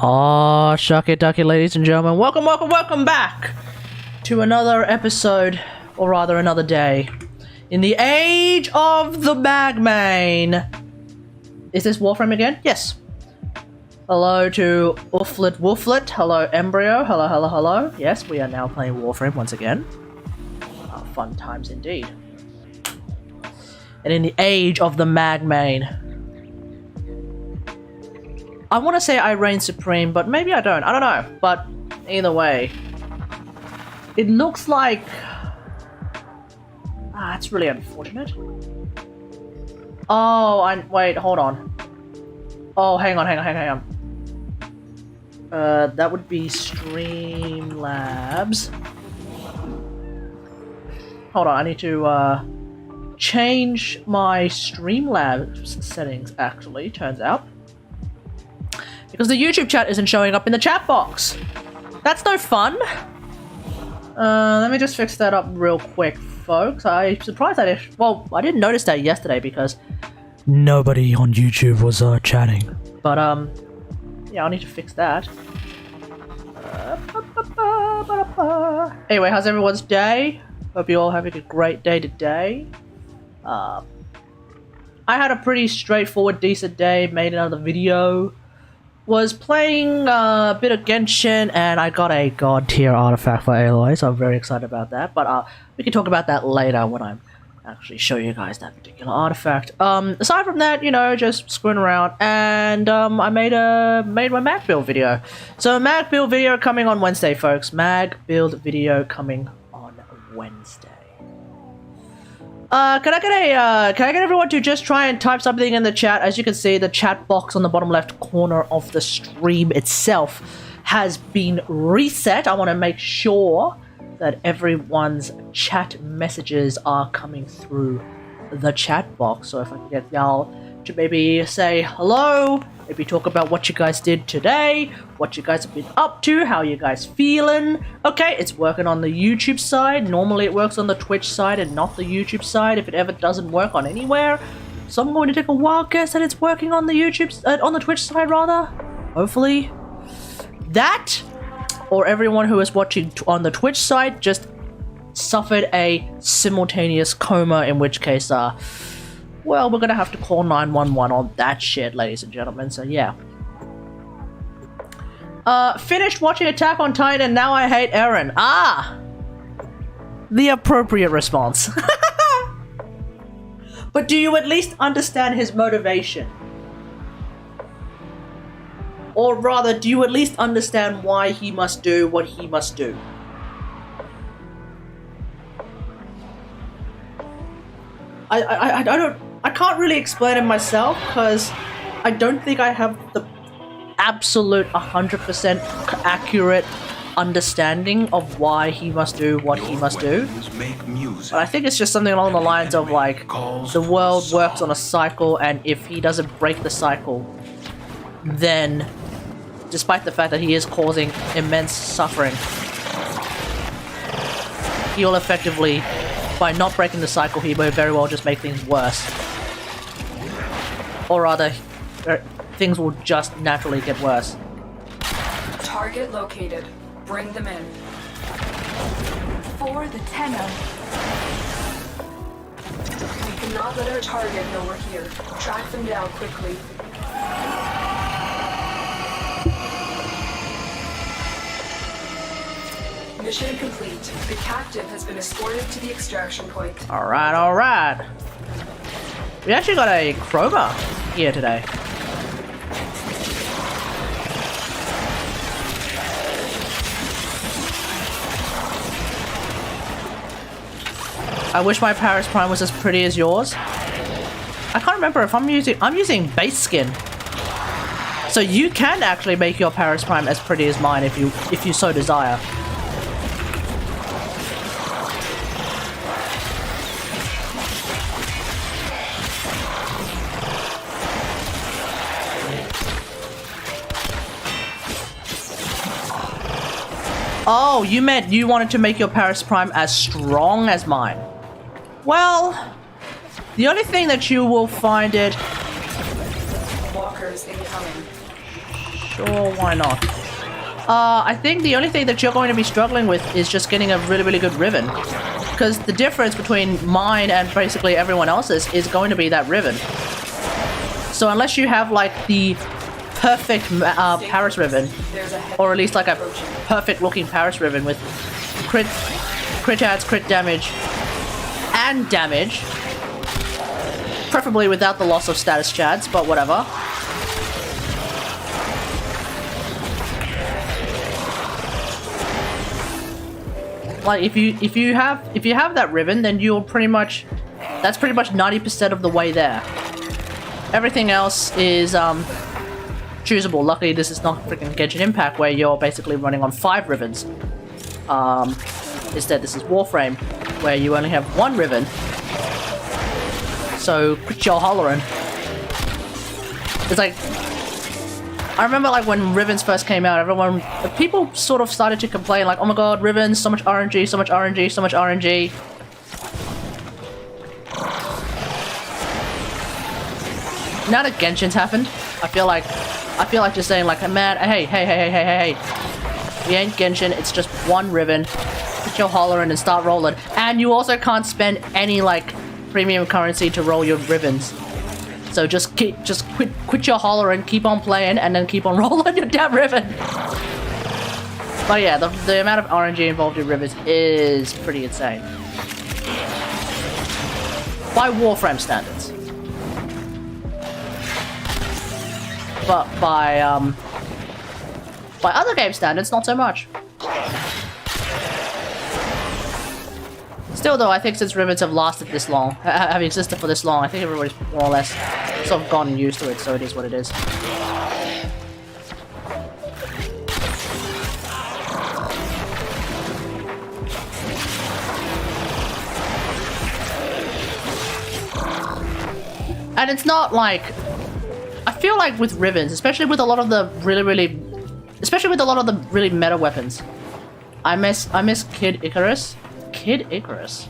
Oh, shucky ducky, ladies and gentlemen. Welcome back to another episode, or rather another day, in the age of the Magmain. Is this Warframe again? Yes. Hello to Ufflet Wooflet. Hello Embryo. Hello. Yes, we are now playing Warframe once again. Fun times indeed. And in the age of the Magmain. I want to say I reign supreme, but maybe I don't. I don't know. But either way, it looks like... it's really unfortunate. Oh, wait, hold on. Oh, hang on. That would be Streamlabs. Hold on, I need to change my Streamlabs settings, actually, turns out. Because the YouTube chat isn't showing up in the chat box. That's no fun. Let me just fix that up real quick, folks. I'm surprised I didn't... Well, I didn't notice that yesterday because nobody on YouTube was chatting. But, yeah, I'll need to fix that. Anyway, how's everyone's day? Hope you all having a great day today. I had a pretty straightforward, decent day. Made another video. Was playing a bit of Genshin, and I got a god tier artifact for Aloy, so I'm very excited about that. But we can talk about that later when I actually show you guys that particular artifact. Aside from that, you know, just screwing around, and I made my mag build video. So mag build video coming on Wednesday, folks. Mag build video coming on Wednesday. Can I get everyone to just try and type something in the chat? As you can see, the chat box on the bottom left corner of the stream itself has been reset. I want to make sure that everyone's chat messages are coming through the chat box. So if I can get y'all to maybe say hello, maybe talk about what you guys did today, what you guys have been up to, how you guys feeling. Okay, it's working on the YouTube side. Normally it works on the Twitch side and not the YouTube side if it ever doesn't work on anywhere. So I'm going to take a wild guess that it's working on the YouTube, on the Twitch side rather. Hopefully. That, or everyone who is watching on the Twitch side just suffered a simultaneous coma, in which case, well, we're gonna have to call 911 on that shit, ladies and gentlemen, so yeah. Finished watching Attack on Titan, and now I hate Eren. The appropriate response. But do you at least understand his motivation? Or rather, do you at least understand why he must do what he must do? I can't really explain it myself, because I don't think I have the absolute 100% accurate understanding of why he must do what he must do. But I think it's just something along the lines of like, the world works on a cycle, and if he doesn't break the cycle, then despite the fact that he is causing immense suffering, he'll effectively, by not breaking the cycle, he may very well just make things worse. Or rather, things will just naturally get worse. Target located. Bring them in. For the tenor. We cannot let our target know we're here. Track them down quickly. Mission complete. The captive has been escorted to the extraction point. Alright, alright. We actually got a crowbar here today. I wish my Paris Prime was as pretty as yours. I can't remember if I'm using base skin. So you can actually make your Paris Prime as pretty as mine if you so desire. Oh, you meant you wanted to make your Paris Prime as strong as mine. Well, the only thing that you will find it... Walkers incoming. Sure, why not? I think the only thing that you're going to be struggling with is just getting a really, really good ribbon. Because the difference between mine and basically everyone else's is going to be that ribbon. So unless you have like the perfect Paris ribbon, or at least like a perfect looking Paris ribbon with crit adds, crit damage, and damage, preferably without the loss of status chads, but whatever. Like if you have that ribbon, then you'll that's pretty much 90% of the way there. Everything else is choosable. Luckily, this is not freaking Genshin Impact where you're basically running on 5 ribbons. Instead, this is Warframe where you only have 1 ribbon. So, quit your hollering. It's like, I remember like when ribbons first came out, people sort of started to complain like, oh my god, ribbons, so much RNG, so much RNG, so much RNG. Now that Genshin's happened, I feel like just saying like, man, hey. We ain't Genshin, it's just 1 ribbon. Put your holler in and start rolling. And you also can't spend any like premium currency to roll your ribbons. So just quit your holler and keep on playing, and then keep on rolling your damn ribbon. But yeah, the amount of RNG involved in ribbons is pretty insane. By Warframe standards. But by other game standards, not so much. Still though, I think since ribbons have lasted this long, have existed for this long, I think everybody's more or less sort of gotten used to it, so it is what it is. And it's not like... I feel like with ribbons, especially with a lot of the really meta weapons, I miss Kid Icarus. Kid Icarus?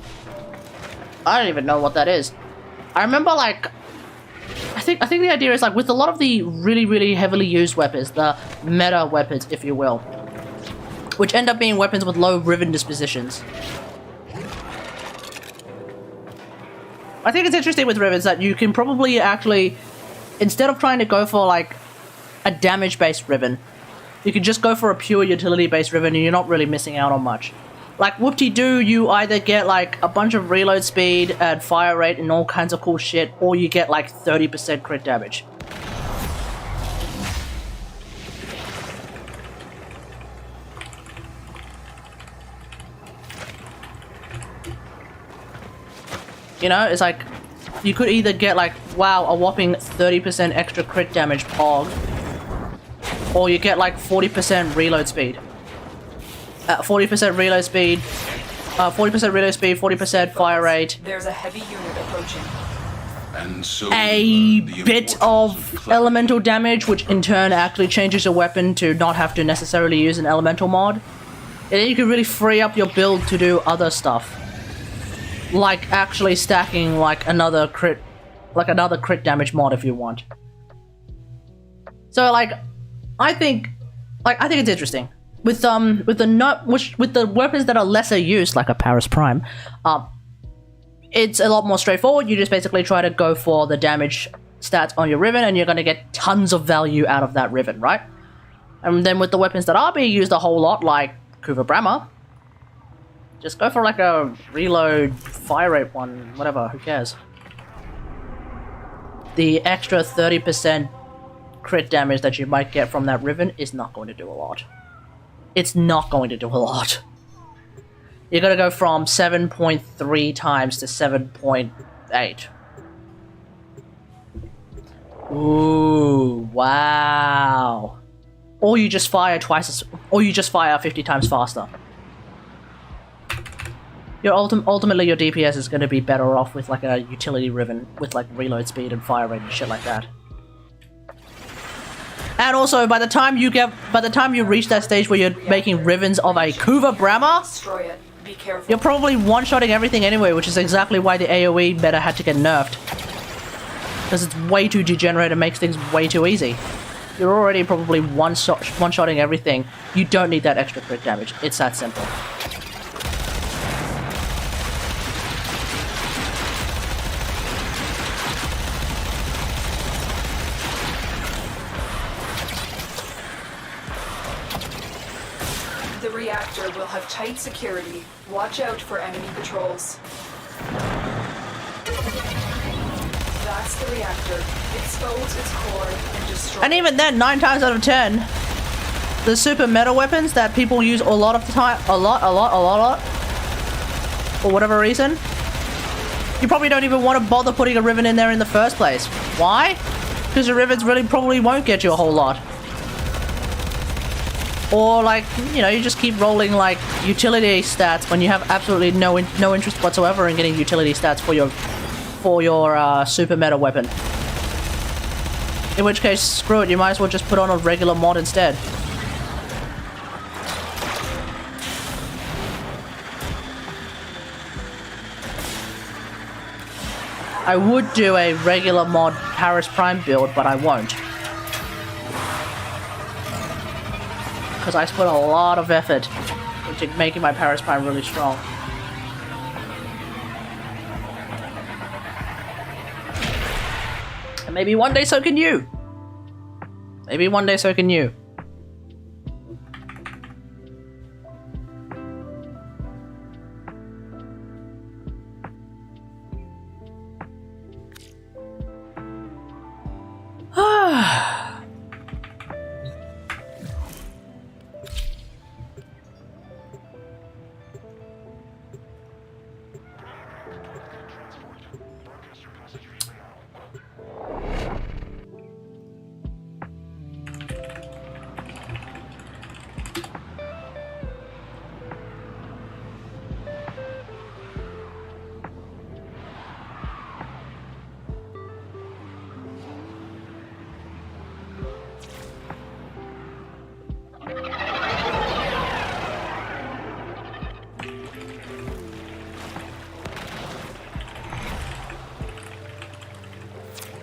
I don't even know what that is. I remember like, I think the idea is like with a lot of the really heavily used weapons, the meta weapons, if you will, which end up being weapons with low ribbon dispositions. I think it's interesting with ribbons that you can probably actually, instead of trying to go for like a damage-based ribbon, you can just go for a pure utility-based ribbon and you're not really missing out on much. Like whoop-de-doo, you either get like a bunch of reload speed and fire rate and all kinds of cool shit, or you get like 30% crit damage. You know, it's like, you could either get like, wow, a whopping 30% extra crit damage pog, or you get like 40% reload speed. 40% reload speed, 40% reload speed, 40% fire rate. There's a heavy unit approaching. And so A bit of elemental damage, which in turn actually changes your weapon to not have to necessarily use an elemental mod. And then you can really free up your build to do other stuff. Like actually stacking like another crit damage mod if you want. So like I think it's interesting. With the weapons that are lesser used, like a Paris Prime, it's a lot more straightforward. You just basically try to go for the damage stats on your Riven, and you're going to get tons of value out of that Riven, right? And then with the weapons that are being used a whole lot, like Kuva Brahma, just go for like a reload fire rate one, whatever, who cares? The extra 30% crit damage that you might get from that Riven is not going to do a lot. It's not going to do a lot. You're going to go from 7.3 times to 7.8. Ooh, wow. Or you just fire 50 times faster. Ultimately, your DPS is going to be better off with like a utility Riven with like reload speed and fire rate and shit like that. And also, by the time you reach that stage where you're making Rivens of a Kuva Brahma, Destroy it. Be careful. you're probably one-shotting everything anyway, which is exactly why the AoE meta had to get nerfed. Because it's way too degenerate and makes things way too easy. You're already probably one-shotting everything. You don't need that extra crit damage. It's that simple. The reactor will have tight security. Watch out for enemy patrols. That's the reactor. Expose its core and destroy. And even then, 9 times out of 10, the super meta weapons that people use a lot of the time, a lot, for whatever reason, you probably don't even want to bother putting a Riven in there in the first place. Why? Because the Rivens really probably won't get you a whole lot. Or like, you know, you just keep rolling like utility stats when you have absolutely no interest whatsoever in getting utility stats for your super meta weapon. In which case, screw it, you might as well just put on a regular mod instead. I would do a regular mod Paris Prime build, but I won't. Because I put a lot of effort into making my Paris Prime really strong. And maybe one day so can you. Maybe one day so can you.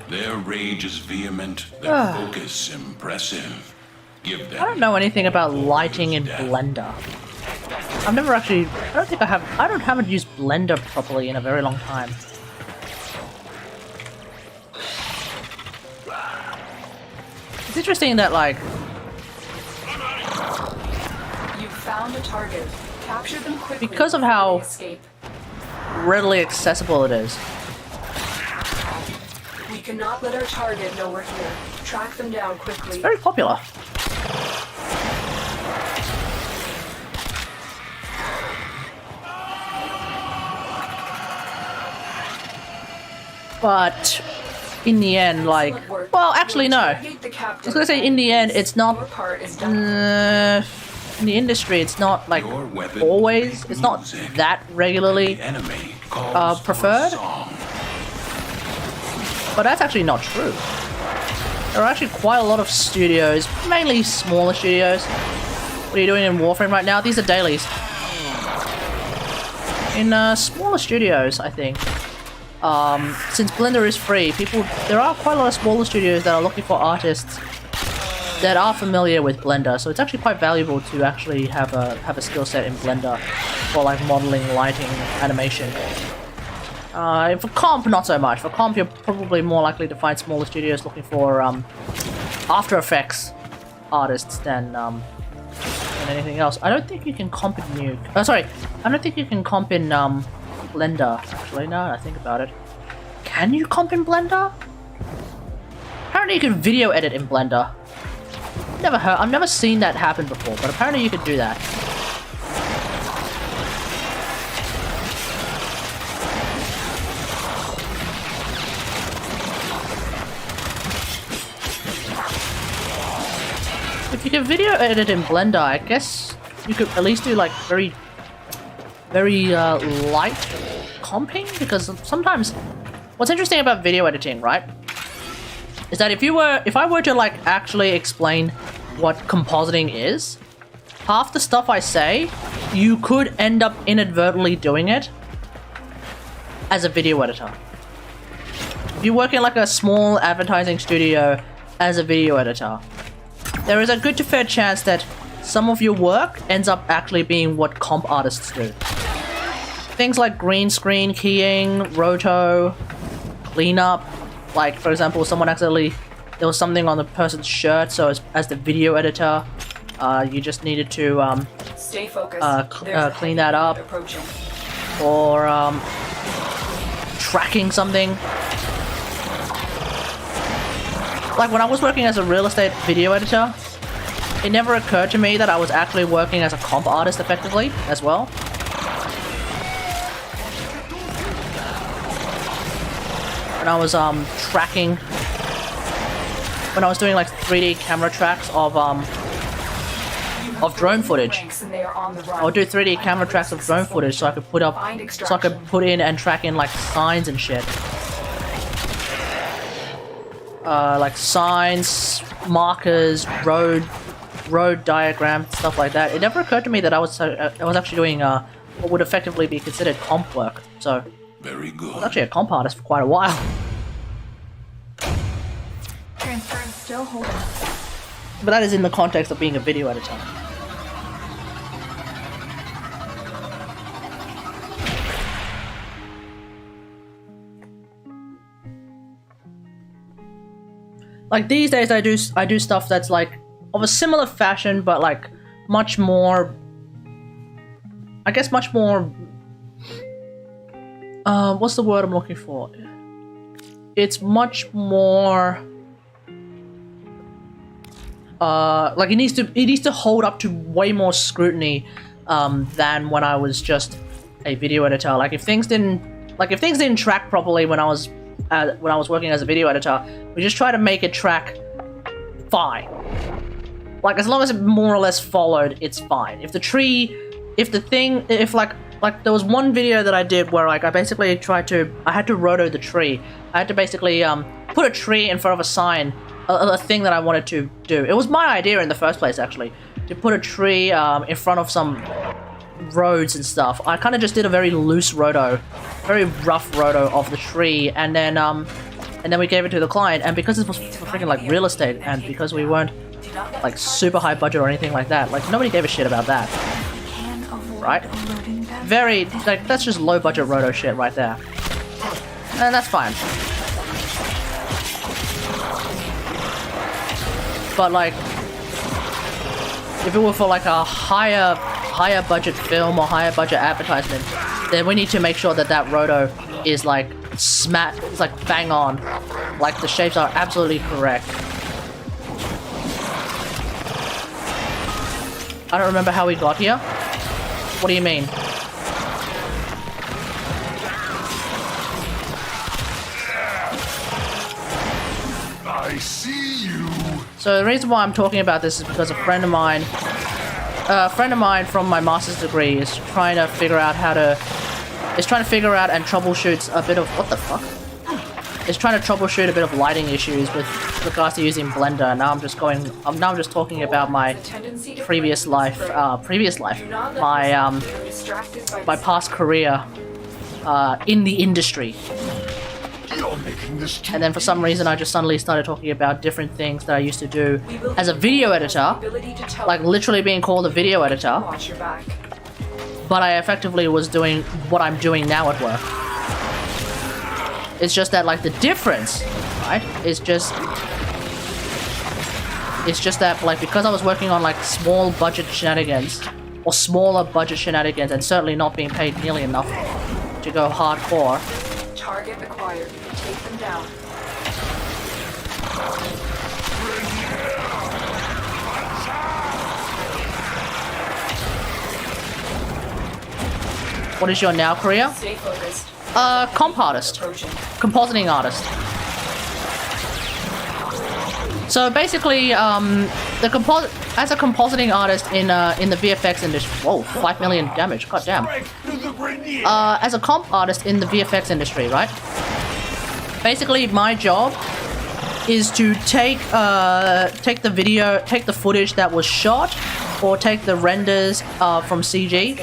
Their rage is vehement, their focus impressive. Give them. I don't know anything about lighting in Blender. I've never actually, I haven't used Blender properly in a very long time. It's interesting that like, You found a target. Capture them quickly. because of before how they escape. readily accessible it is. We cannot let our target know we're here. Track them down quickly. Very popular. But in the end, like, well, actually no. I was gonna say in the end, it's not. Your part is done. in the industry, it's not like Your weapon always, makes it's not music. that regularly The enemy calls preferred. for a song. But that's actually not true. There are actually quite a lot of studios, mainly smaller studios. What are you doing in Warframe right now? These are dailies. In smaller studios, I think. Since Blender is free, there are quite a lot of smaller studios that are looking for artists that are familiar with Blender, so it's actually quite valuable to actually have a skill set in Blender for like modeling, lighting, animation. For comp, not so much. For comp, you're probably more likely to find smaller studios looking for After Effects artists than anything else. I don't think you can comp in Nuke. Oh, sorry. I don't think you can comp in Blender. Actually, now that I think about it, can you comp in Blender? Apparently, you can video edit in Blender. I've never seen that happen before, but apparently you could do that. If you can video edit in Blender, I guess you could at least do like very light comping, because sometimes what's interesting about video editing, right, is that if I were to like actually explain what compositing is, half the stuff I say, you could end up inadvertently doing it as a video editor. If you work in like a small advertising studio as a video editor, there is a good to fair chance that some of your work ends up actually being what comp artists do. Things like green screen keying, roto, cleanup. Like, for example, there was something on the person's shirt, so as the video editor, you just needed to Stay focused. clean that up. Approaching. Or tracking something. Like when I was working as a real estate video editor, it never occurred to me that I was actually working as a comp artist effectively as well. When I was tracking, when I was doing like 3D camera tracks of drone footage, I would do 3D camera tracks of drone footage so I could put in and track in like signs and shit. Like signs, markers, road diagrams, stuff like that. It never occurred to me that I was actually doing what would effectively be considered comp work. So Very good. I was actually a comp artist for quite a while. Transferring still holding. But that is in the context of being a video editor. Like these days I do stuff that's like of a similar fashion, but like much more, I guess much more, what's the word I'm looking for? It's much more like it needs to hold up to way more scrutiny than when I was just a video editor. Like if things didn't track properly when I was working as a video editor, we just try to make it track fine. Like as long as it more or less followed, it's fine. If there was one video that I did where like I had to roto the tree. I had to basically put a tree in front of a sign, a thing that I wanted to do. It was my idea in the first place, actually, to put a tree in front of some roads and stuff. I kind of just did a very loose roto, very rough roto of the tree, and then we gave it to the client. And because this was freaking like real estate, and because we weren't like super high budget or anything like that, like nobody gave a shit about that, right? Very like that's just low budget roto shit right there, and that's fine. But like, if it were for like a higher budget film or higher budget advertisement, then we need to make sure that roto is like it's like bang on, like the shapes are absolutely correct. I don't remember how we got here. What do you mean? I see you. So the reason why I'm talking about this is because a friend of mine a friend of mine from my master's degree is trying to figure out how to... is trying to figure out and troubleshoot a bit of... what the fuck? Is trying to troubleshoot a bit of lighting issues with regards to using Blender. Now I'm just going... now I'm just talking about my previous life. My past career in the industry. And then for some reason I just suddenly started talking about different things that I used to do as a video editor, like literally being called a video editor, but I effectively was doing what I'm doing now at work. It's just that like the difference, right, is just, it's just that like because I was working on like small budget shenanigans, or smaller budget shenanigans, and certainly not being paid nearly enough to go hardcore. Target acquired. Take them down. What is your now career? Stay focused. Comp artist. Compositing artist. So basically, as a compositing artist in the VFX industry, whoa, 5 million damage, god damn. As a comp artist in the VFX industry, right? Basically, my job is to take the footage that was shot, or take the renders from CG,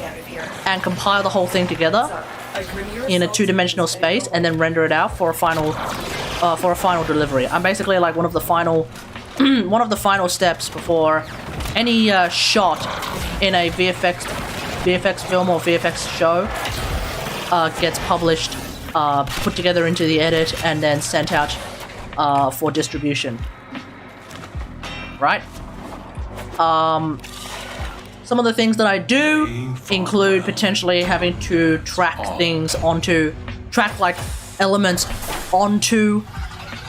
and compile the whole thing together in a two-dimensional space, and then render it out for a final delivery. I'm basically like one of the final steps before any shot in a VFX film or VFX show gets published, put together into the edit, and then sent out for distribution. Right? Some of the things that I do include potentially having to track like elements onto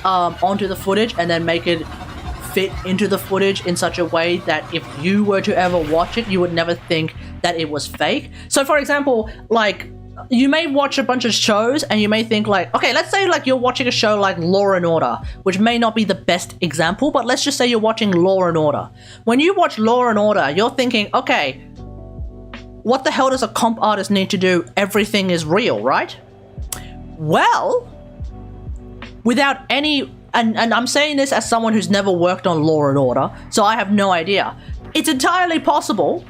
the footage, and then make it fit into the footage in such a way that if you were to ever watch it, you would never think that it was fake. So for example, like, you may watch a bunch of shows and you may think like, okay, let's say like you're watching a show like Law and Order, which may not be the best example, but let's just say you're watching Law and Order. When you watch Law and Order, you're thinking, okay, what the hell does a comp artist need to do? Everything is real, right? Well, without any, and I'm saying this as someone who's never worked on Law and Order, so I have no idea. It's entirely possible,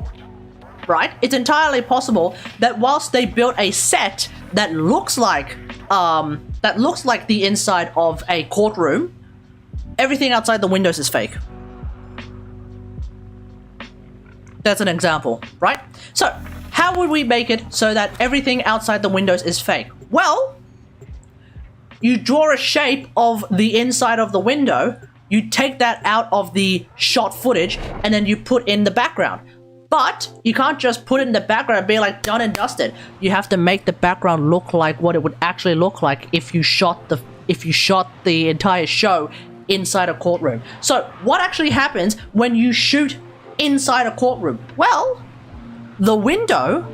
right? It's entirely possible that whilst they built a set that looks like the inside of a courtroom, everything outside the windows is fake. That's an example, right? So, how would we make it so that everything outside the windows is fake? Well, you draw a shape of the inside of the window, you take that out of the shot footage, and then you put in the background. But you can't just put it in the background and be like done and dusted. You have to make the background look like what it would actually look like if you shot the entire show inside a courtroom. So what actually happens when you shoot inside a courtroom? Well, the window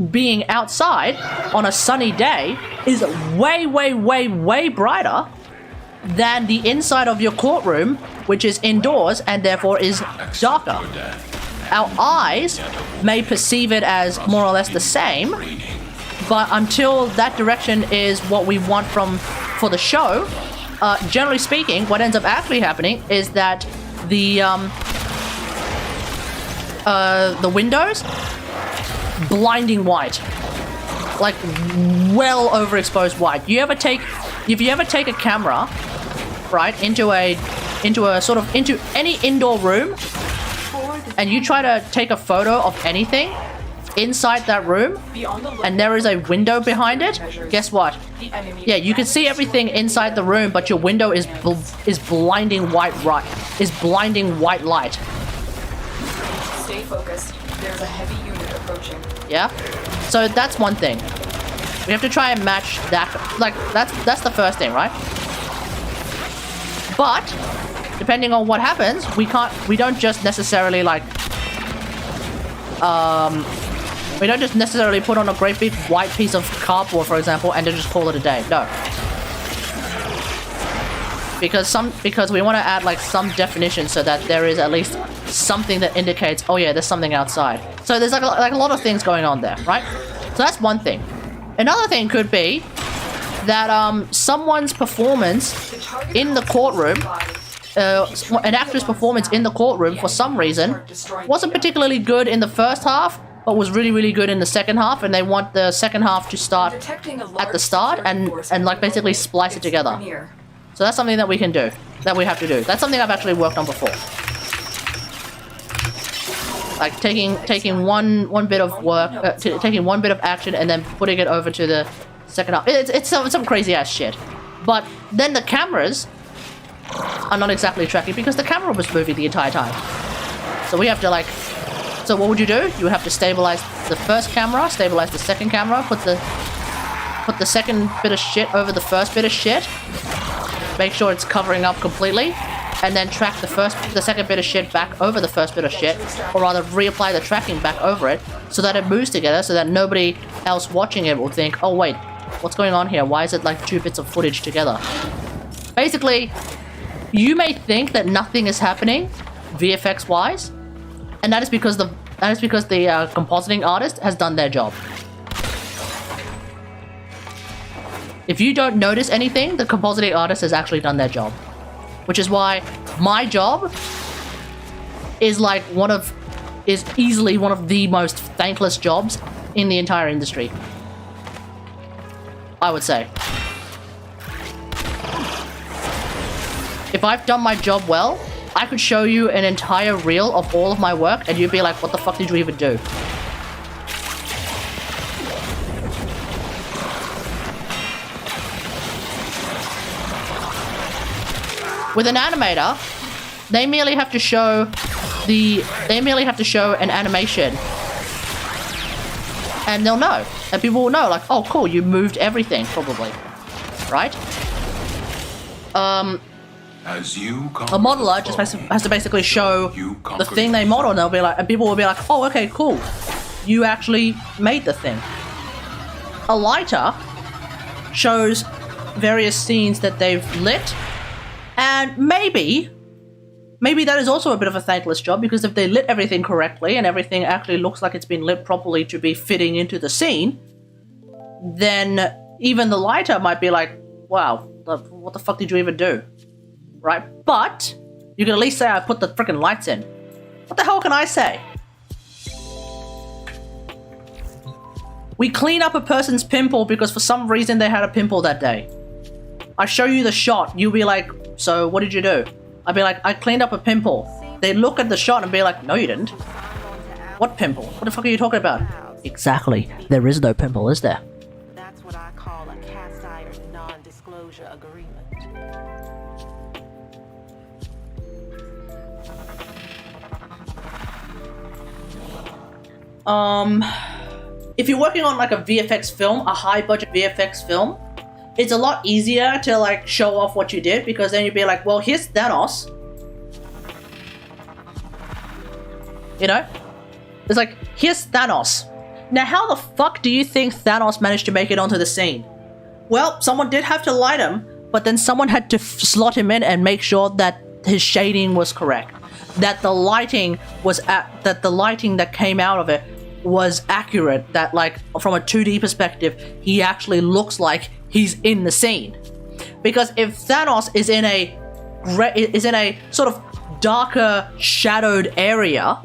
being outside on a sunny day is way, way, way, way brighter than the inside of your courtroom, which is indoors and therefore is darker. Our eyes may perceive it as more or less the same, but until that direction is what we want for the show, generally speaking, what ends up actually happening is that the windows, blinding white, like well overexposed white. If you ever take a camera, right, into any indoor room, and you try to take a photo of anything inside that room, and there is a window behind it, guess what? Yeah, you can see everything inside the room, but your window is blinding white light. Stay focused. There's a heavy unit approaching. Yeah? So that's one thing. We have to try and match that. Like, that's the first thing, right? But depending on what happens, we don't just necessarily put on a great big white piece of cardboard, for example, and then just call it a day. No. because we want to add like some definition so that there is at least something that indicates, oh yeah, there's something outside. So there's like a lot of things going on there, right? So that's one thing. Another thing could be that someone's performance in the courtroom, an actor's performance in the courtroom for some reason wasn't particularly good in the first half, but was really, really good in the second half, and they want the second half to start at the start and like basically splice it together. So that's something that we can do, that we have to do. That's something I've actually worked on before. Like taking one bit of work, taking one bit of action and then putting it over to the second half. It's some crazy ass shit. But then the cameras are not exactly tracking because the camera was moving the entire time. So we have to like, so what would you do? You would have to stabilize the first camera, stabilize the second camera, put the second bit of shit over the first bit of shit, make sure it's covering up completely, and then track the second bit of shit back over the first bit of shit, or rather reapply the tracking back over it so that it moves together so that nobody else watching it will think, oh wait, what's going on here? Why is it like two bits of footage together? Basically, you may think that nothing is happening VFX wise, and that is because the compositing artist has done their job. If you don't notice anything, the compositing artist has actually done their job. Which is why my job is easily one of the most thankless jobs in the entire industry. I would say. If I've done my job well, I could show you an entire reel of all of my work and you'd be like, what the fuck did you even do? With an animator, they merely have to show an animation, and they'll know, and people will know, like, oh, cool, you moved everything, probably, right? A modeler just has to basically show the thing they model, and they'll be like, and people will be like, oh, okay, cool, you actually made the thing. A lighter shows various scenes that they've lit. And maybe that is also a bit of a thankless job, because if they lit everything correctly and everything actually looks like it's been lit properly to be fitting into the scene, then even the lighter might be like, wow, what the fuck did you even do? Right? But you can at least say I put the freaking lights in. What the hell can I say? We clean up a person's pimple because for some reason they had a pimple that day. I show you the shot, you'll be like, so what did you do? I'd be like, I cleaned up a pimple. They look at the shot and be like, no you didn't. What pimple? What the fuck are you talking about? Exactly. There is no pimple, is there? That's what I call a cast iron non-disclosure agreement. If you're working on like a VFX film, a high budget VFX film, it's a lot easier to like show off what you did, because then you'd be like, well, here's Thanos. You know? It's like, here's Thanos. Now, how the fuck do you think Thanos managed to make it onto the scene? Well, someone did have to light him, but then someone had to slot him in and make sure that his shading was correct. That the lighting that came out of it was accurate. That like, from a 2D perspective, he actually looks like he's in the scene. Because if Thanos is in a sort of darker shadowed area,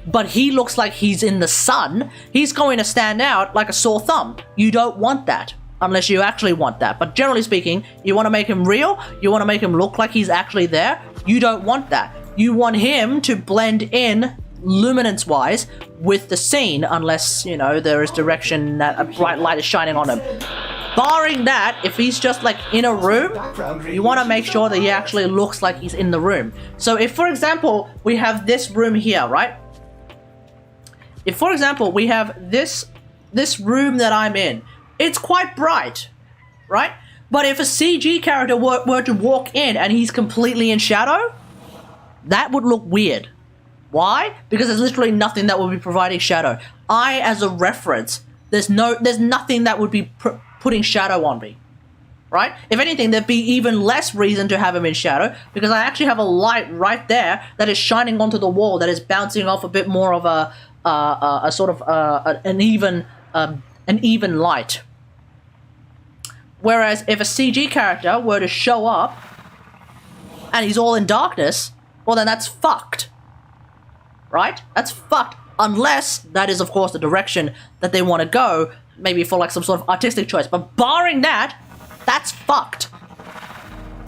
but he looks like he's in the sun, he's going to stand out like a sore thumb. You don't want that, unless you actually want that. But generally speaking, you want to make him real, you want to make him look like he's actually there, you don't want that. You want him to blend in luminance wise with the scene, unless, you know, there is direction that a bright light is shining on him. Barring that, if he's just like in a room, you want to make sure that he actually looks like he's in the room. So if, for example, we have this room here, right? If, for example, we have this room that I'm in, it's quite bright, right? But if a CG character were to walk in and he's completely in shadow, that would look weird. Why? Because there's literally nothing that would be providing shadow. As a reference, there's nothing that would be putting shadow on me, right? If anything, there'd be even less reason to have him in shadow, because I actually have a light right there that is shining onto the wall, that is bouncing off a bit more of a sort of an even light. Whereas if a CG character were to show up and he's all in darkness, well then that's fucked. Right? That's fucked. Unless that is, of course, the direction that they want to go, maybe for like some sort of artistic choice. But barring that, that's fucked.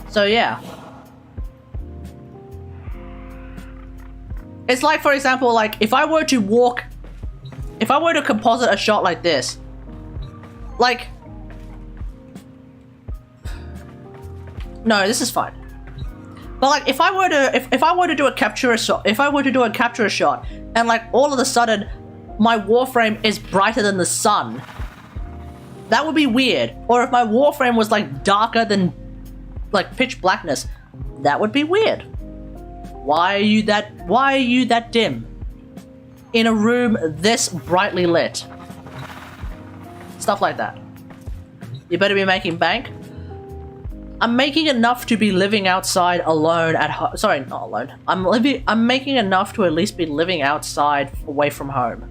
So yeah. It's like, for example, like if I were to composite a shot like this, like, no, this is fine. But like, if I were to do a capture shot, and like all of a sudden, my warframe is brighter than the sun, that would be weird. Or if my warframe was like darker than like pitch blackness, that would be weird. Why are you that dim in a room this brightly lit? Stuff like that. You better be making bank. I'm making enough to be living outside alone at home. Sorry, not alone. I'm making enough to at least be living outside away from home.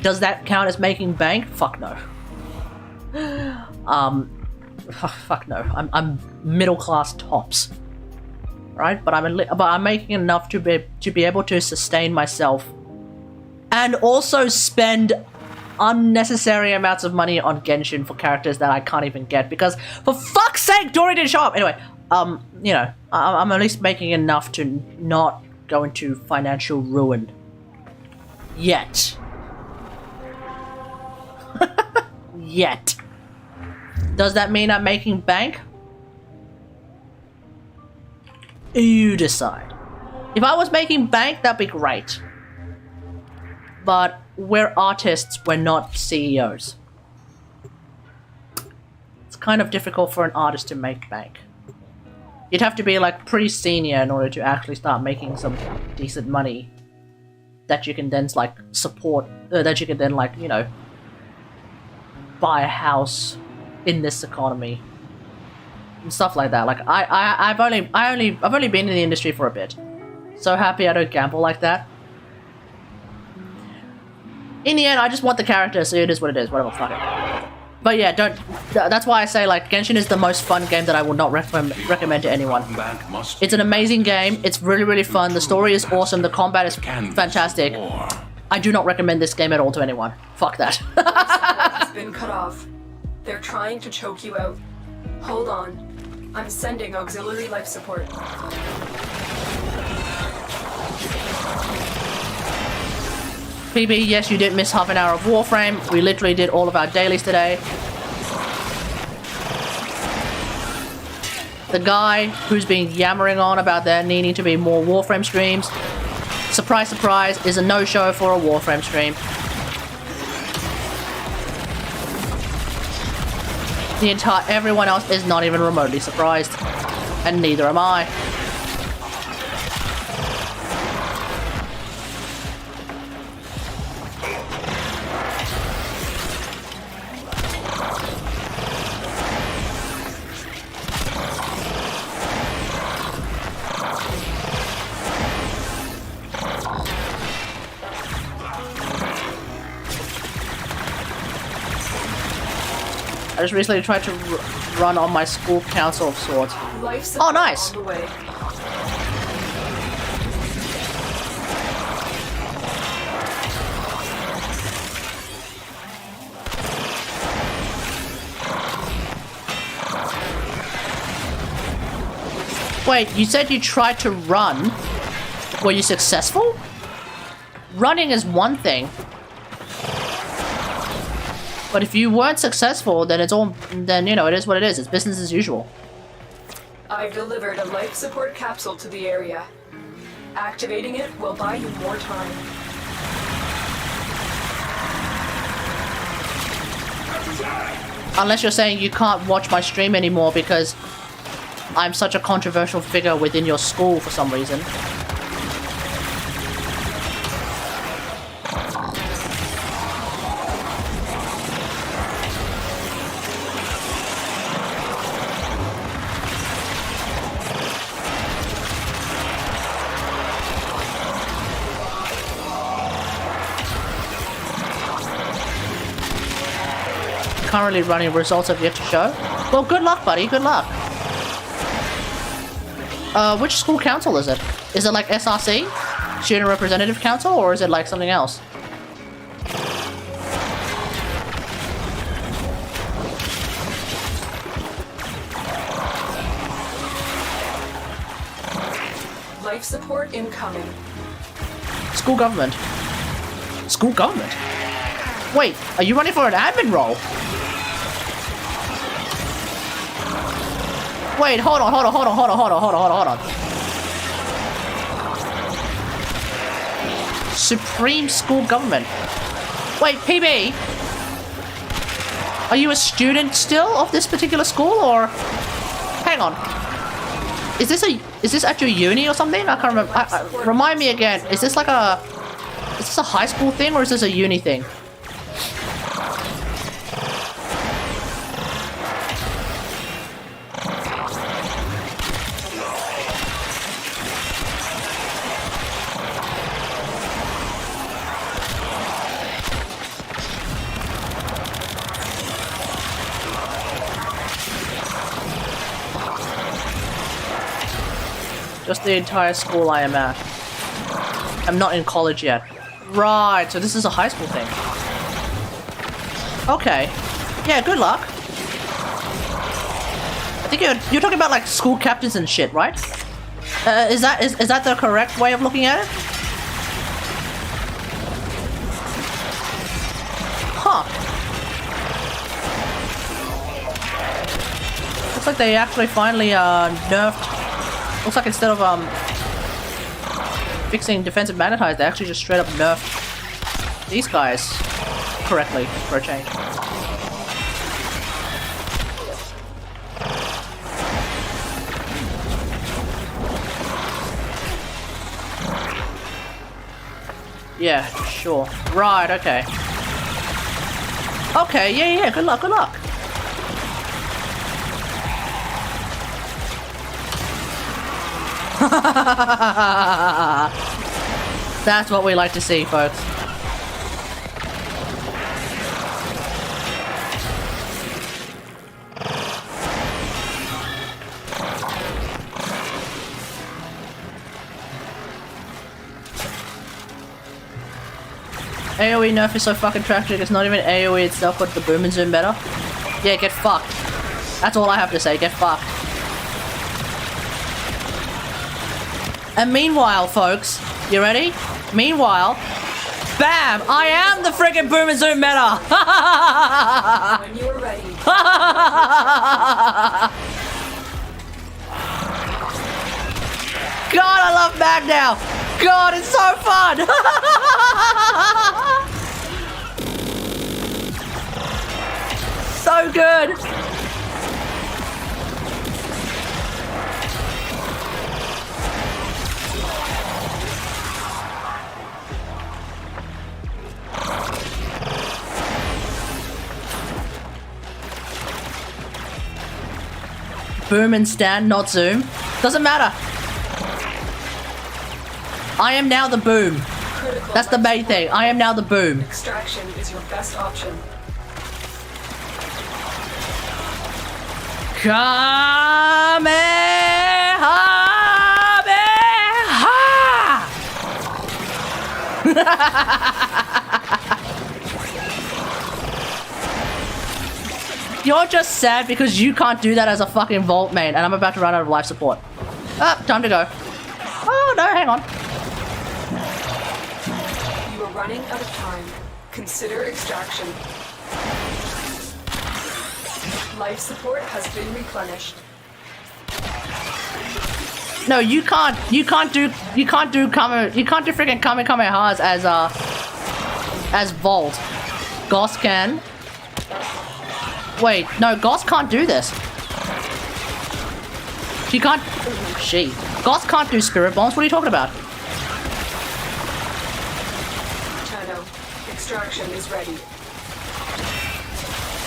Does that count as making bank? Fuck no. Fuck no. I'm middle class tops. Right? But I'm making enough to be able to sustain myself and also spend unnecessary amounts of money on Genshin for characters that I can't even get, because for fuck's sake, Dory didn't show up. Anyway, you know, I'm at least making enough to not go into financial ruin. Yet. Yet. Does that mean I'm making bank? You decide. If I was making bank, that'd be great. But we're artists, we're not CEOs. It's kind of difficult for an artist to make bank. You'd have to be like pretty senior in order to actually start making some decent money that you can then like support, that you can then like, you know, buy a house in this economy and stuff like that. Like I've only been in the industry for a bit. So happy I don't gamble like that. In the end, I just want the character, so it is what it is. Whatever, fuck it. But yeah, that's why I say, like, Genshin is the most fun game that I will not recommend to anyone. It's an amazing game. It's really, really fun. The story is awesome. The combat is fantastic. I do not recommend this game at all to anyone. Fuck that. Has been cut off. They're trying to choke you out. Hold on. I'm sending auxiliary life support. PB, yes, you did miss half an hour of Warframe. We literally did all of our dailies today. The guy who's been yammering on about there needing to be more Warframe streams, surprise, surprise, is a no-show for a Warframe stream. Everyone else is not even remotely surprised, and neither am I. I just recently tried to run on my school council of sorts. Oh, nice! Wait, you said you tried to run? Were you successful? Running is one thing. But if you weren't successful, then you know, it is what it is. It's business as usual. I've delivered a life support capsule to the area. Activating it will buy you more time. Unless you're saying you can't watch my stream anymore because I'm such a controversial figure within your school for some reason. currently running. Results have yet to show. Well, good luck, buddy. Good luck. Which school council is it? Is it like SRC? Student Representative Council? Or is it like something else? Life support incoming. School government. School government? Wait, are you running for an admin role? Wait, hold on. Supreme School Government. Wait, PB? Are you a student still of this particular school, or... Hang on. Is this at your uni or something? I can't remember. Remind me again. Is this like a... Is this a high school thing, or is this a uni thing? Just the entire school I am at. I'm not in college yet. Right, so this is a high school thing. Okay. Yeah, good luck. I think you're talking about like school captains and shit, right? Is that the correct way of looking at it? Huh. Looks like they actually finally nerfed. Looks like instead of fixing defensive magnetize, they actually just straight up nerfed these guys correctly for a change. Yeah, sure. Right, okay. Okay, yeah, good luck, good luck. That's what we like to see, folks. AoE nerf is so fucking tragic, it's not even AoE itself, but the boom and zoom better. Yeah, get fucked. That's all I have to say, get fucked. And meanwhile, folks, you ready? Meanwhile, bam! I am the friggin' boom and zoom meta! When you are ready. God, I love Mag now! God, it's so fun! So good! Boom and stand, not zoom. Doesn't matter. I am now the boom. Critical That's the main thing. I am now the boom. Extraction is your best option. You're just sad because you can't do that as a fucking Vault main, and I'm about to run out of life support. Ah, time to go. Oh no, hang on. You are running out of time. Consider extraction. Life support has been replenished. No, you can't do freaking Kamehamehas as Vault. Goss can. Wait, no, Goss can't do this. She can't. Goss can't do Spirit Bombs. What are you talking about? Chano, extraction is ready.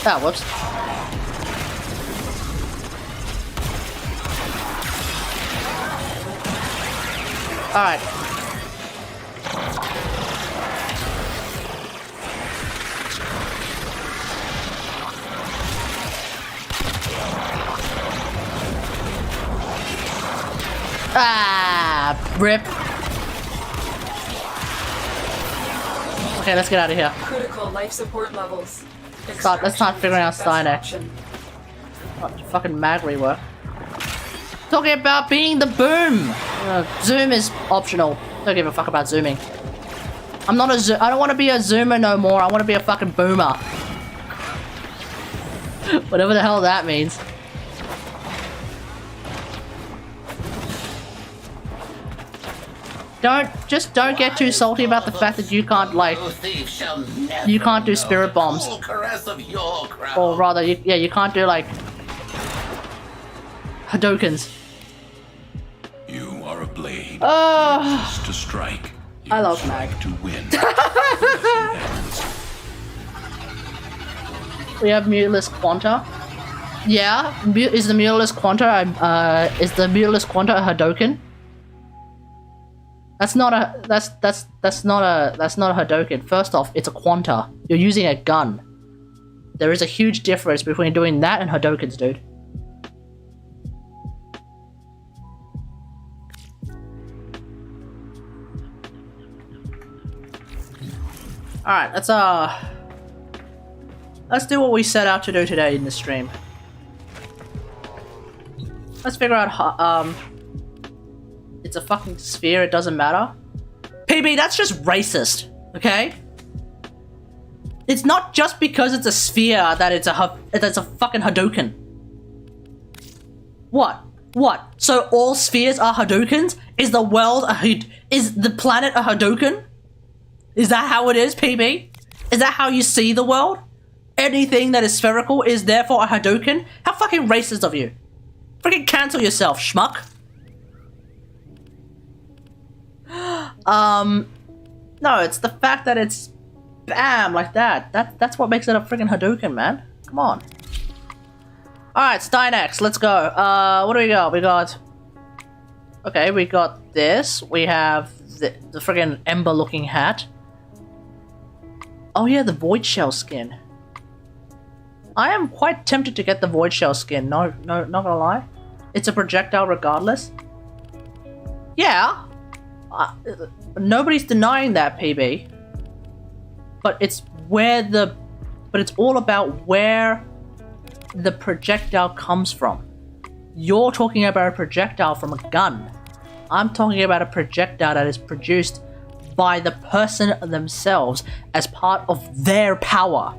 Ah, whoops. Alright. Ah, rip. Okay, let's get out of here. Critical life support levels. Let's start figuring out Best STYANAX. option. Fucking mag rework. Talking about being the boom. Zoom is optional. Don't give a fuck about zooming. I'm not a I don't want to be a zoomer no more. I want to be a fucking boomer. Whatever the hell that means. Don't get too salty about the fact that you can't you can't do spirit bombs. Or rather, you can't do like Hadokens. You are a blade. Oh, To strike. You I love strike mag. to win. We have muteless quanta. Yeah, is the muteless quanta a Hadoken? That's not a Hadoken. First off, it's a quanta. You're using a gun. There is a huge difference between doing that and Hadokens, dude. Alright, let's do what we set out to do today in this stream. Let's figure out how, it's a fucking sphere, it doesn't matter. PB, that's just racist, okay? It's not just because it's a sphere that it's a fucking Hadoken. What? What? So all spheres are Hadokens? Is the world is the planet a Hadoken? Is that how it is, PB? Is that how you see the world? Anything that is spherical is therefore a Hadoken? How fucking racist of you. Freaking cancel yourself, schmuck. No, it's the fact that it's bam, like that. That's what makes it a freaking Hadouken, man. Come on. Alright, STYANAX, let's go. What do we got? We got... Okay, we got this. We have the freaking ember-looking hat. Oh yeah, the Void Shell skin. I am quite tempted to get the Void Shell skin. No, not gonna lie. It's a projectile regardless. Yeah. Nobody's denying that, PB. But it's all about where the projectile comes from. You're talking about a projectile from a gun. I'm talking about a projectile that is produced by the person themselves as part of their power.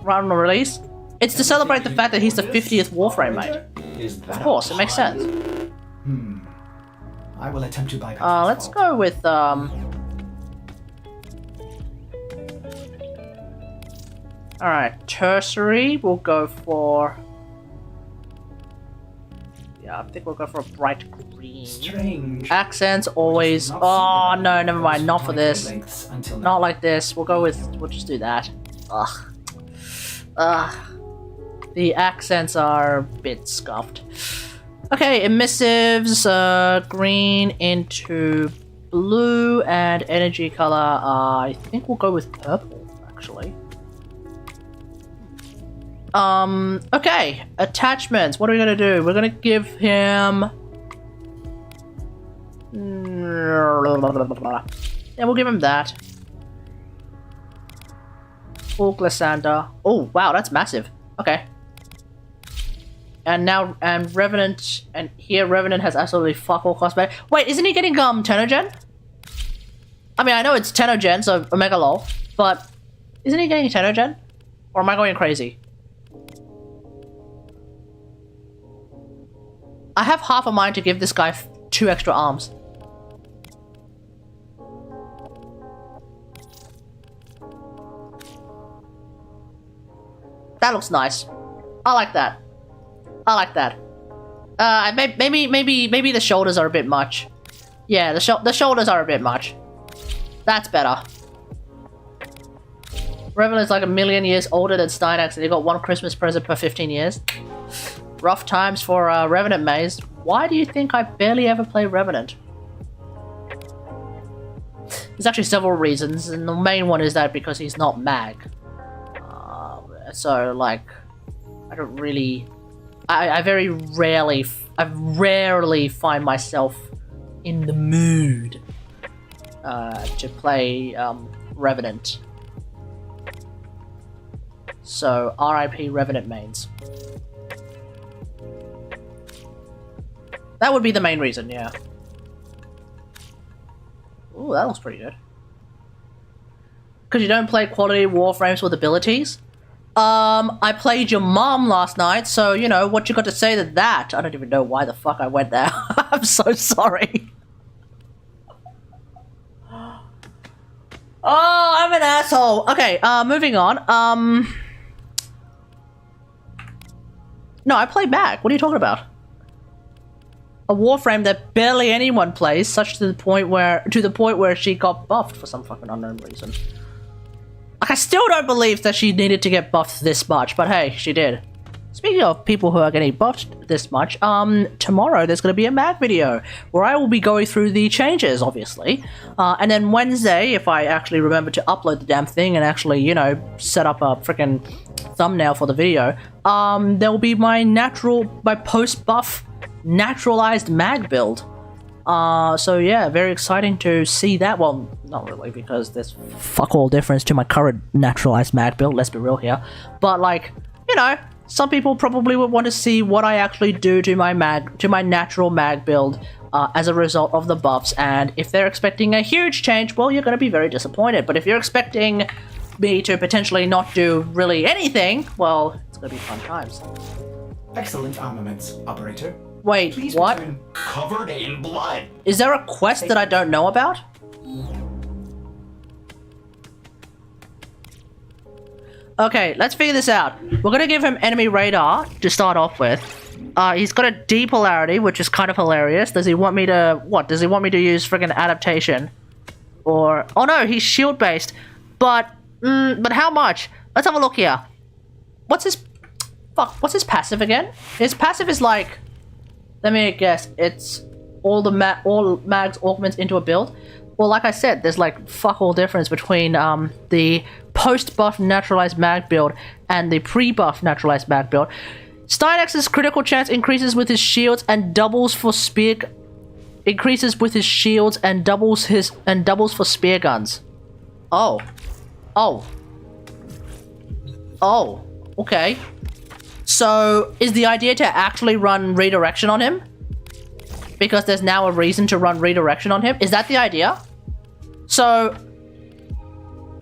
Right on the release? It's to celebrate the fact that he's the 50th Warframe mate. Of course, it makes sense. I will attempt to bypass. Let's go with Alright, tertiary, we'll go for... Yeah, I think we'll go for a bright green. Strange. Accents always... Oh, no, never mind, not for this. Not like this, we'll just do that. Ugh. The accents are a bit scuffed. Okay, emissives, green into blue, and energy color, I think we'll go with purple, actually. Okay, attachments, what are we gonna do? We're gonna give him... Yeah, we'll give him that. Full Glissander. Oh, wow, that's massive. Okay. And now, Revenant, and here Revenant has absolutely fuck all cosplay. Wait, isn't he getting, Tenogen? I mean, I know it's Tenogen, so Omega LOL, but isn't he getting Tenogen? Or am I going crazy? I have half a mind to give this guy 2 extra arms. That looks nice. I like that. I like that. Maybe the shoulders are a bit much. Yeah, the shoulders are a bit much. That's better. Revenant's like 1,000,000 years older than STYANAX, and he got 1 Christmas present per 15 years. Rough times for Revenant Maze. Why do you think I barely ever play Revenant? There's actually several reasons, and the main one is that because he's not mag. So, like, I don't really I very rarely, I rarely find myself in the mood to play Revenant. So RIP Revenant mains. That would be the main reason, yeah. Ooh, that looks pretty good. Because you don't play quality Warframes with abilities? I played your mom last night, so, you know, what you got to say to that? I don't even know why the fuck I went there. I'm so sorry. Oh, I'm an asshole. Okay, moving on. No, I play back. What are you talking about? A Warframe that barely anyone plays, such to the point where she got buffed for some fucking unknown reason. Like, I still don't believe that she needed to get buffed this much, but hey, she did. Speaking of people who are getting buffed this much, tomorrow there's going to be a mag video where I will be going through the changes, obviously. And then Wednesday, if I actually remember to upload the damn thing and actually, you know, set up a freaking thumbnail for the video, there will be my post-buff naturalized mag build. So yeah, very exciting to see that. Well, not really, because there's fuck all difference to my current naturalized mag build, let's be real here. But like, you know, some people probably would want to see what I actually do to my natural mag build as a result of the buffs, and if they're expecting a huge change, well, you're going to be very disappointed. But if you're expecting me to potentially not do really anything, well, it's going to be fun times. Excellent armaments, operator. Wait, Please what? return covered in blood. Is there a quest that I don't know about? Okay, let's figure this out. We're gonna give him enemy radar to start off with. He's got a D polarity, which is kind of hilarious. Does he want me to... what? Does he want me to use friggin' adaptation? Or... oh no, he's shield based. But how much? Let's have a look here. What's his... fuck, what's his passive again? His passive is like... let me guess, it's all mags augments into a build. Well, like I said, there's like fuck all difference between the post-buff naturalized mag build and the pre-buff naturalized mag build. STYANAX's critical chance increases with his shields and doubles for spear... increases with his shields and doubles for spear guns. Oh. Oh. Oh. Okay. So, is the idea to actually run redirection on him? Because there's now a reason to run redirection on him? Is that the idea? So,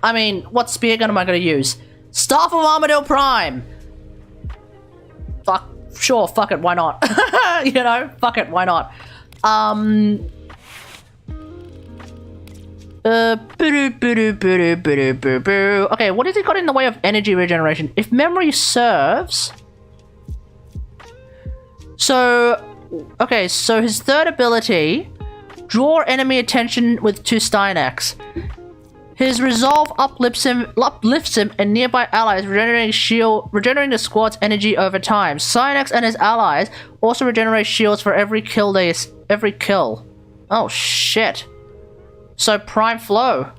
I mean, what spear gun am I going to use? Staff of Armadale Prime! Fuck, sure, fuck it, why not? You know, fuck it, why not? Okay, what has he got in the way of energy regeneration? If memory serves... so, okay, so his third ability, draw enemy attention to STYANAX. His resolve uplifts him and nearby allies, regenerating the squad's energy over time. STYANAX and his allies also regenerate shields for every kill. Oh shit. So Prime Flow.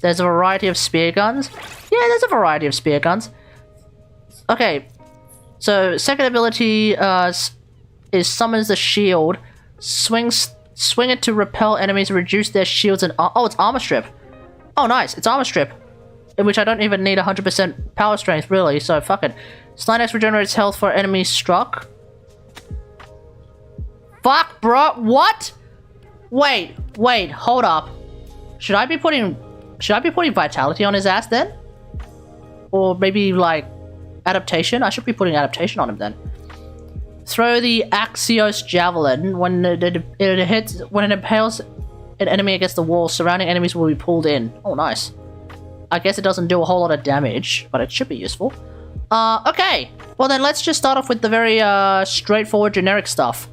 There's a variety of spear guns. Yeah, there's a variety of spear guns. Okay. So, second ability is summons the shield. Swing it to repel enemies, reduce their shields and... oh, it's armor strip. Oh, nice. It's armor strip. In which I don't even need 100% power strength, really, so fuck it. STYANAX regenerates health for enemies struck. Fuck, bro. What? Wait, hold up. Should I be putting vitality on his ass then? Or maybe, like... adaptation? I should be putting adaptation on him then. Throw the Axios Javelin. When it impales an enemy against the wall, surrounding enemies will be pulled in. Oh, nice. I guess it doesn't do a whole lot of damage, but it should be useful. Okay. Well then, let's just start off with the very straightforward generic stuff.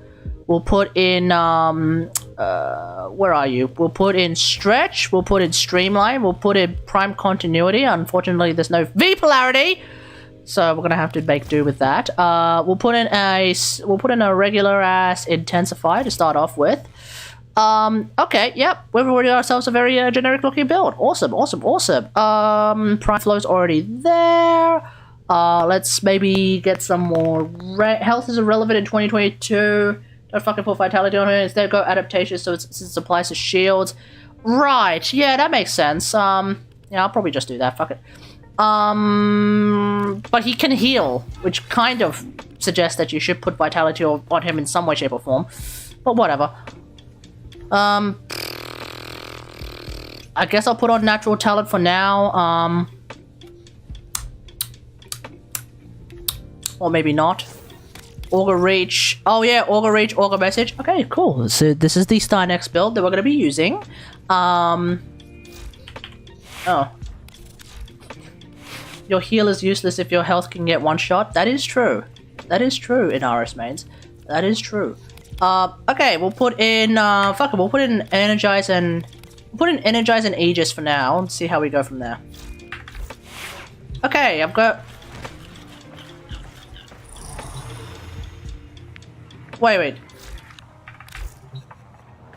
We'll put in, where are you? We'll put in Stretch, we'll put in Streamline, we'll put in Prime Continuity. Unfortunately, there's no V-Polarity! So we're gonna have to make do with that. We'll put in a regular ass Intensify to start off with. Okay, yep, we've already got ourselves a very generic looking build. Awesome. Prime Flow's already there. Let's maybe get some more health is irrelevant in 2022. Don't fucking put vitality on it. Instead, go adaptation so it applies to shields. Right. Yeah, that makes sense. Yeah, I'll probably just do that. Fuck it. But he can heal, which kind of suggests that you should put vitality on him in some way, shape, or form. But whatever. I guess I'll put on natural talent for now. Or maybe not. Augur Reach. Oh yeah, Augur Reach, Augur Message. Okay, cool. So this is the STYANAX build that we're going to be using. Oh. Your heal is useless if your health can get one shot. That is true. That is true in RS mains. That is true. Okay, we'll put in, fuck it, we'll put in Energize and... We'll put in Energize and Aegis for now and see how we go from there. Okay, I've got... Wait.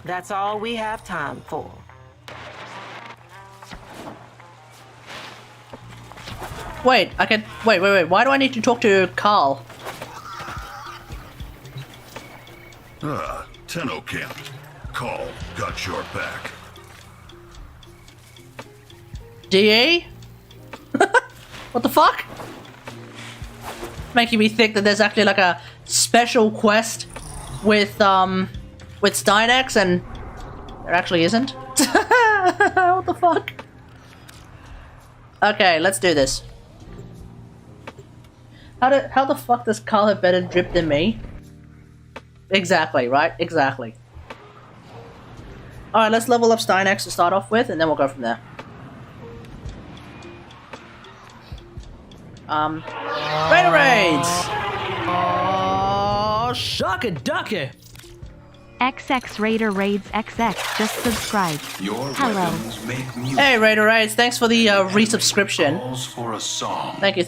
That's all we have time for. Wait, I can... Wait. Why do I need to talk to Carl? Tenno Camp. Call. Got your back. DA? What the fuck? Making me think that there's actually like a special quest with STYANAX and there actually isn't. What the fuck? Okay, let's do this. How the fuck does Carl have better drip than me? Exactly, right? Exactly. Alright, let's level up STYANAX to start off with and then we'll go from there. Raider Raids! Oh, shucky ducky! XX Raider Raids XX just subscribed. Your Hello. weapons make music. Hey Raider Raids, thanks for the resubscription. Calls for a song. Thank you.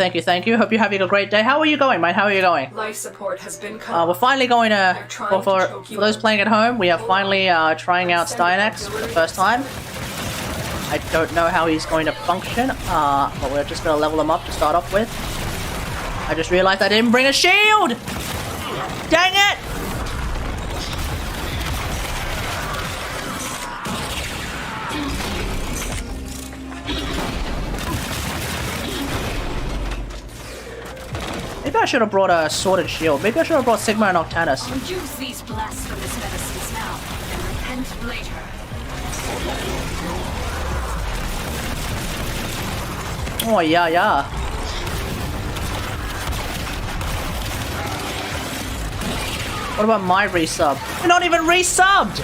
Hope you're having a great day. How are you going, mate? How are you going? Life support has been cut We're off. finally going to... They're trying For to choke you those out. playing at home, we are finally trying out STYANAX for the first time. I don't know how he's going to function, but we're just going to level him up to start off with. I just realized I didn't bring a shield! Dang it! Maybe I should have brought a sword and shield. Maybe I should have brought Sigma and Octanus. Use these blasphemous medicines now and repent later. Oh, yeah. What about my resub? You're not even resubbed!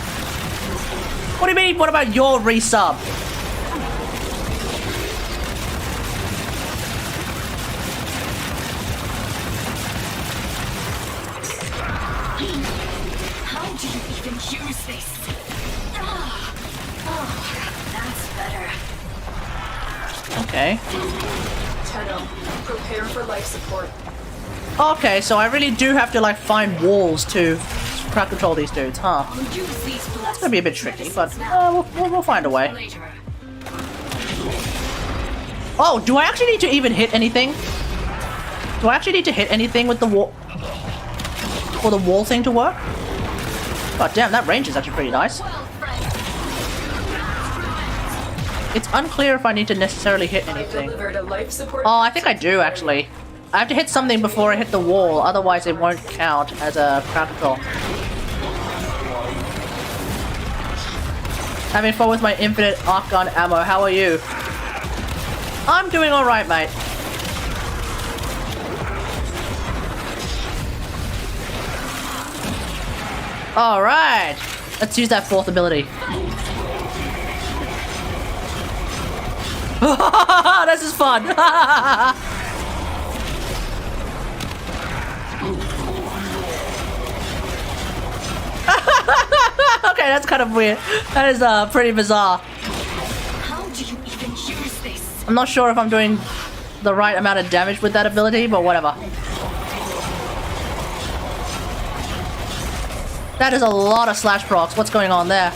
What do you mean, what about your resub? How do you even use this? That's better. Okay. Tenno, prepare for life support. Okay, so I really do have to, like, find walls to crowd control these dudes, huh? Use these It's gonna be a bit tricky, but we'll find a way. later. Oh, do I actually need to even hit anything? Do I actually need to hit anything with the wall... for the wall thing to work? God damn, that range is actually pretty nice. It's unclear if I need to necessarily hit anything. Delivered a life support. Oh, I think I do, actually. I have to hit something before I hit the wall, otherwise it won't count as a crowd control. Having fun with my infinite arc gun ammo, how are you? I'm doing alright, mate. Alright! Let's use that fourth ability. This is fun! Okay, that's kind of weird. That is pretty bizarre. How do you even use this? I'm not sure if I'm doing the right amount of damage with that ability, but whatever. That is a lot of slash procs. What's going on there?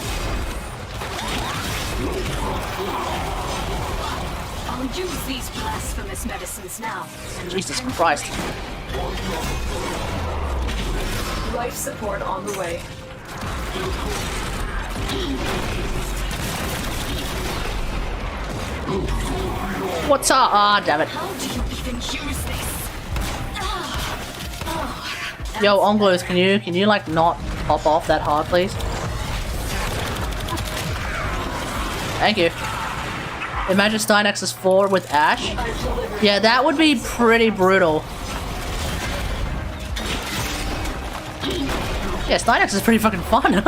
I'll use these blasphemous his medicines now. Jesus Christ. Life support on the way. What's up? Ah, damn it. How do you even use this? Yo, Ongloos, can you like not pop off that hard, please? Thank you. Imagine STYANAX's 4 with Ash. Yeah, that would be pretty brutal. Yeah, STYANAX is pretty fucking fun.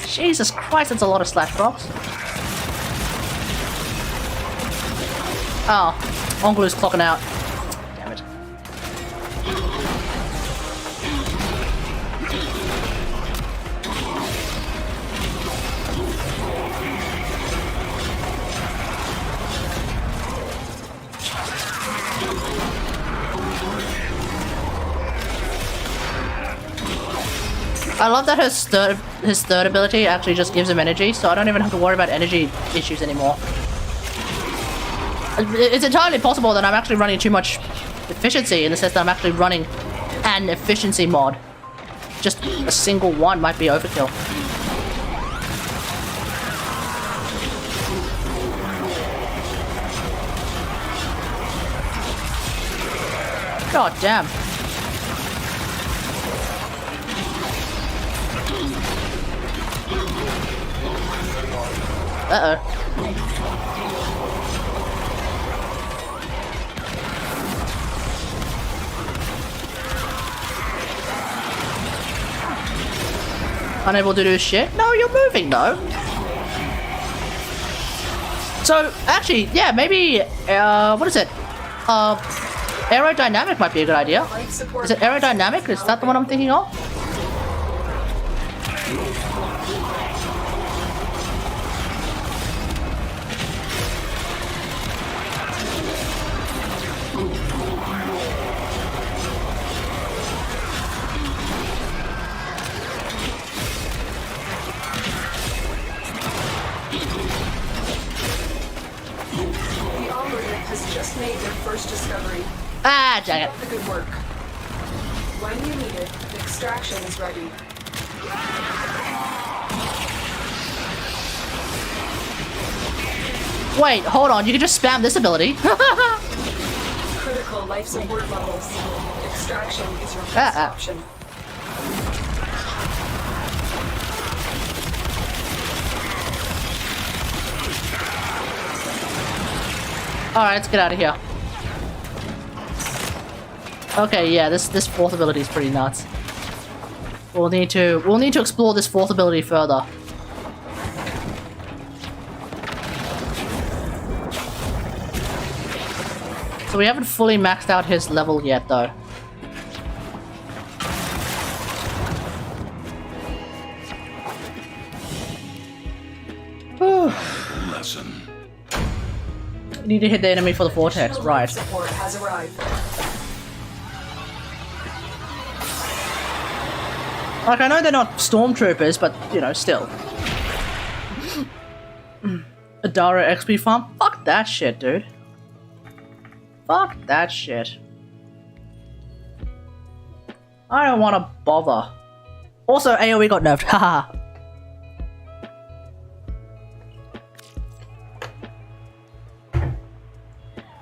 Jesus Christ, that's a lot of slash procs. Oh, Ongloos clocking out. Damn it. I love that his third ability actually just gives him energy, so I don't even have to worry about energy issues anymore. It's entirely possible that I'm actually running too much efficiency in the sense that I'm actually running an efficiency mod. Just a single one might be overkill. God damn. Uh-oh. Unable to do shit? No, you're moving though. So, actually, yeah, maybe, what is it? Aerodynamic might be a good idea. Is it aerodynamic? Is that the one I'm thinking of? Made their first discovery. Ah, dang it. The good work. When you need it, the extraction is ready. Wait, hold on. You can just spam this ability. Critical life support levels. Extraction is your best option. Alright, let's get out of here. Okay, yeah, this fourth ability is pretty nuts. We'll need to explore this fourth ability further. So we haven't fully maxed out his level yet, though. Lesson. You need to hit the enemy for the vortex, right? Support has arrived. Like, I know they're not stormtroopers, but, you know, still. Adara XP farm? Fuck that shit, dude. Fuck that shit. I don't want to bother. Also, AoE got nerfed, haha.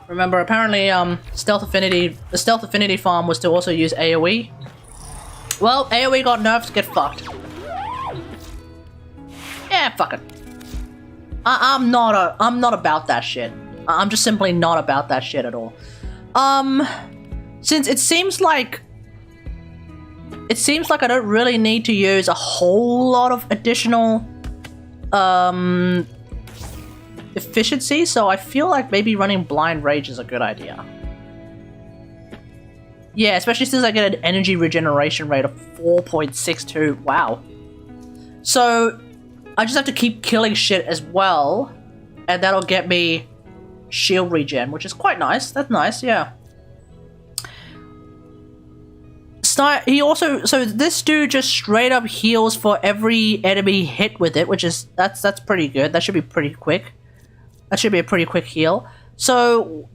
Remember, apparently, the Stealth Affinity farm was to also use AoE. Well, AoE got nerfed, get fucked. Yeah, fuck it. I'm not about that shit. I'm just simply not about that shit at all. Since it seems like I don't really need to use a whole lot of additional, efficiency, so I feel like maybe running Blind Rage is a good idea. Yeah, especially since I get an energy regeneration rate of 4.62. Wow. So, I just have to keep killing shit as well, and that'll get me shield regen, which is quite nice. That's nice, yeah. He also, so this dude just straight up heals for every enemy hit with it, which is, that's pretty good. That should be pretty quick. That should be a pretty quick heal. So,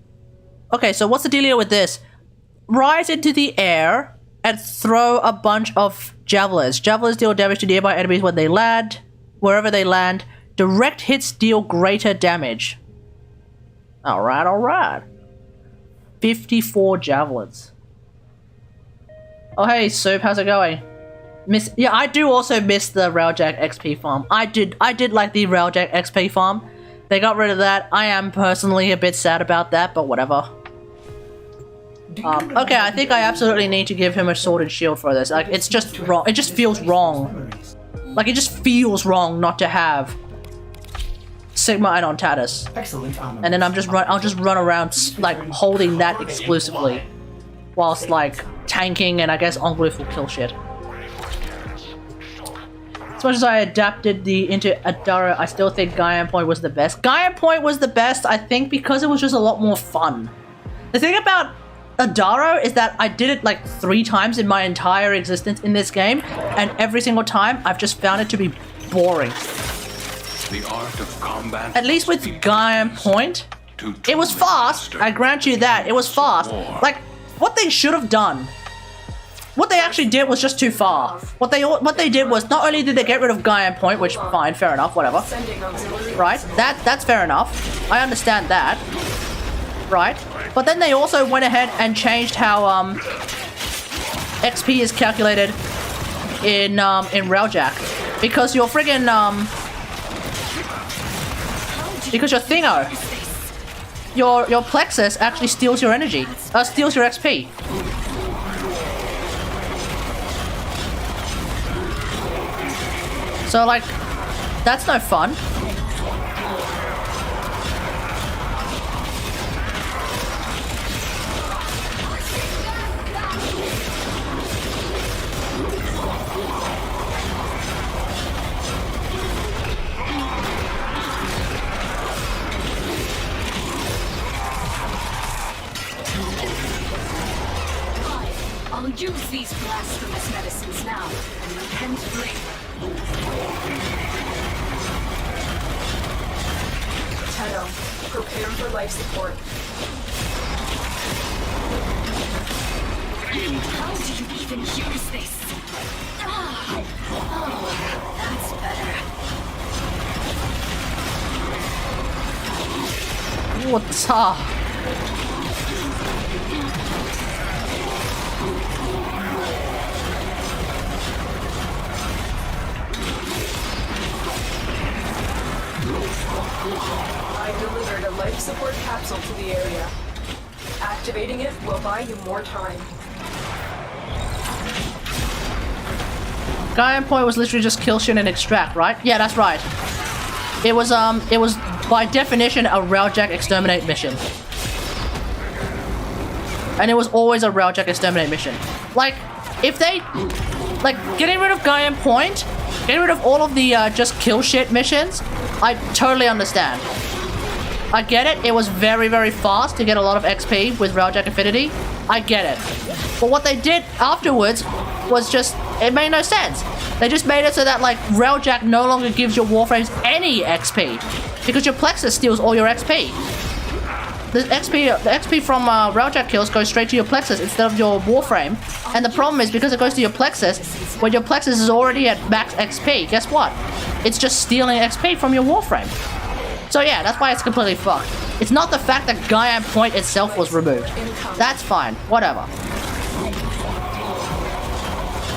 okay, so what's the dealio with this? Rise into the air and throw a bunch of javelins. Javelins deal damage to nearby enemies when they land, wherever they land. Direct hits deal greater damage. Alright, alright. 54 javelins. Oh hey, Soup, how's it going? Yeah, I do also miss the Railjack XP farm. I did like the Railjack XP farm. They got rid of that. I am personally a bit sad about that, but whatever. Okay, I think I absolutely need to give him a sword and shield for this. Like, it's just wrong. It just feels wrong. Like, it just feels wrong not to have Sigma Inontatus. Excellent armament. And then I'll just run around like holding that exclusively, whilst like tanking, and I guess Onglyph will kill shit. As much as I adapted into Adara, I still think Gaian Point was the best. Gaian Point was the best, I think, because it was just a lot more fun. The thing about Adaro is that I did it like 3 times in my entire existence in this game, and every single time I've just found it to be boring. The art of combat. At least with Gaian Point, it was fast. I grant you that. It was fast. Like, what they should have done, what they actually did was just too far. What they did was, not only did they get rid of Gaian Point, which fine, fair enough, whatever. Right? That's fair enough. I understand that. Right? But then they also went ahead and changed how XP is calculated in Railjack, because your friggin' because your thingo, your plexus actually steals your energy, steals your XP. So like, that's no fun. I'll use these blasphemous medicines now, and repent free. Tedo, prepare for life support. How do you even use this? That's better. What's up? I delivered a life support capsule to the area. Activating it will buy you more time. Gaian Point was literally just kill shit and extract, right? Yeah, that's right. It was by definition a Railjack exterminate mission. And it was always a Railjack exterminate mission. Like, if they, like, getting rid of Gaian Point, getting rid of all of the just kill shit missions, I totally understand. I get it. It was very, very fast to get a lot of XP with Railjack Affinity. I get it. But what they did afterwards was just, it made no sense. They just made it so that, like, Railjack no longer gives your Warframes any XP, because your Plexus steals all your XP. The XP from Railjack kills goes straight to your Plexus instead of your Warframe. And the problem is, because it goes to your Plexus, when your Plexus is already at max XP, guess what? It's just stealing XP from your Warframe. So yeah, that's why it's completely fucked. It's not the fact that Gaian Point itself was removed. That's fine, whatever.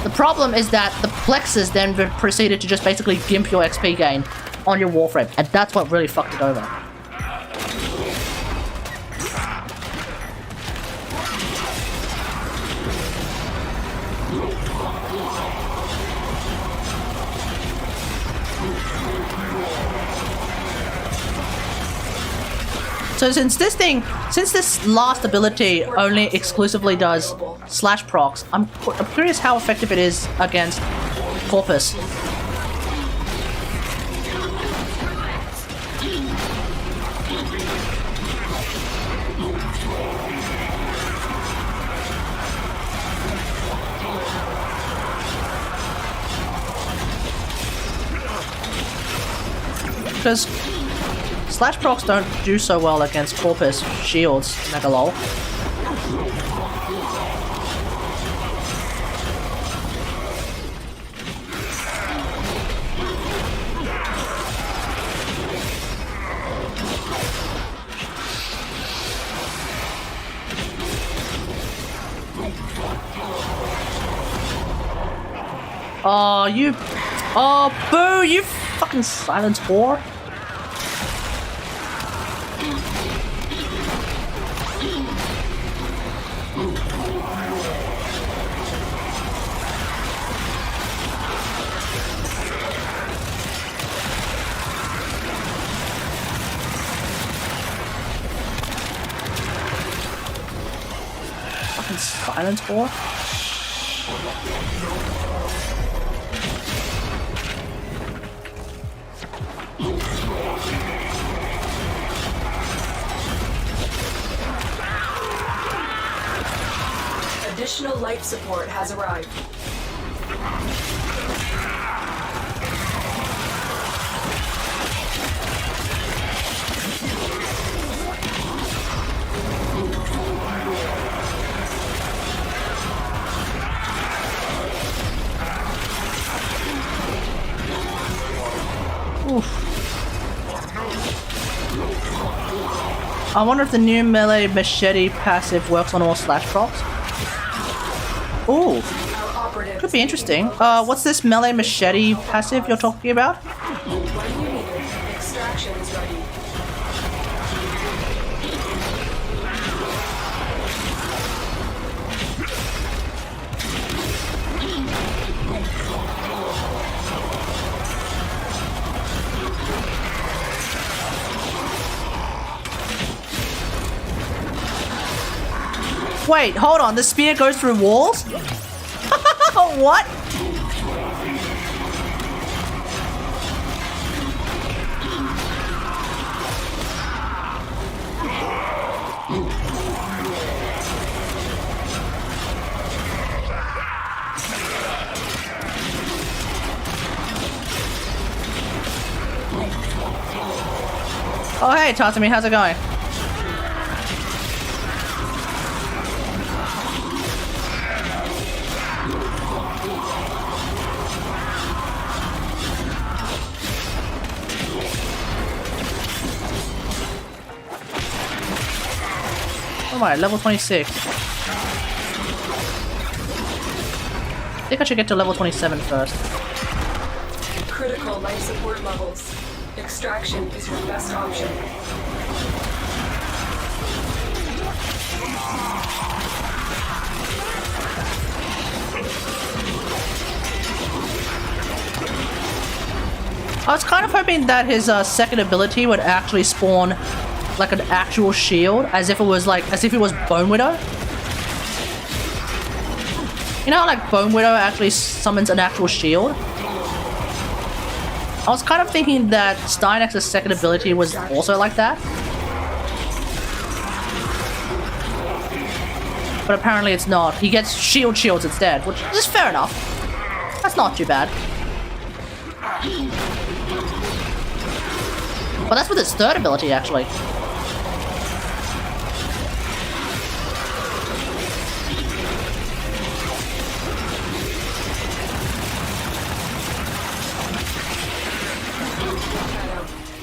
The problem is that the Plexus then proceeded to just basically gimp your XP gain on your Warframe, and that's what really fucked it over. So since this last ability only exclusively does slash procs, I'm curious how effective it is against Corpus. Because slash procs don't do so well against Corpus shields, Megalol. Oh, you... Oh, boo! You fucking silent whore! Fucking silent whore. Additional life support has arrived. I wonder if the new melee machete passive works on all slash procs. Ooh, Our operatives could be interesting. What's this melee machete passive you're talking about? When you need it, extraction is ready. Wait, hold on. The spear goes through walls? What? Oh, hey, Tatami, how's it going? Oh my, level 26. I think I should get to level 27 first. Critical life support levels. Extraction is your best option. I was kind of hoping that his second ability would actually spawn like an actual shield, as if it was Bone Widow. You know how like Bone Widow actually summons an actual shield? I was kind of thinking that STYANAX's second ability was also like that. But apparently it's not. He gets shields instead, which is fair enough. That's not too bad. But that's with his third ability, actually.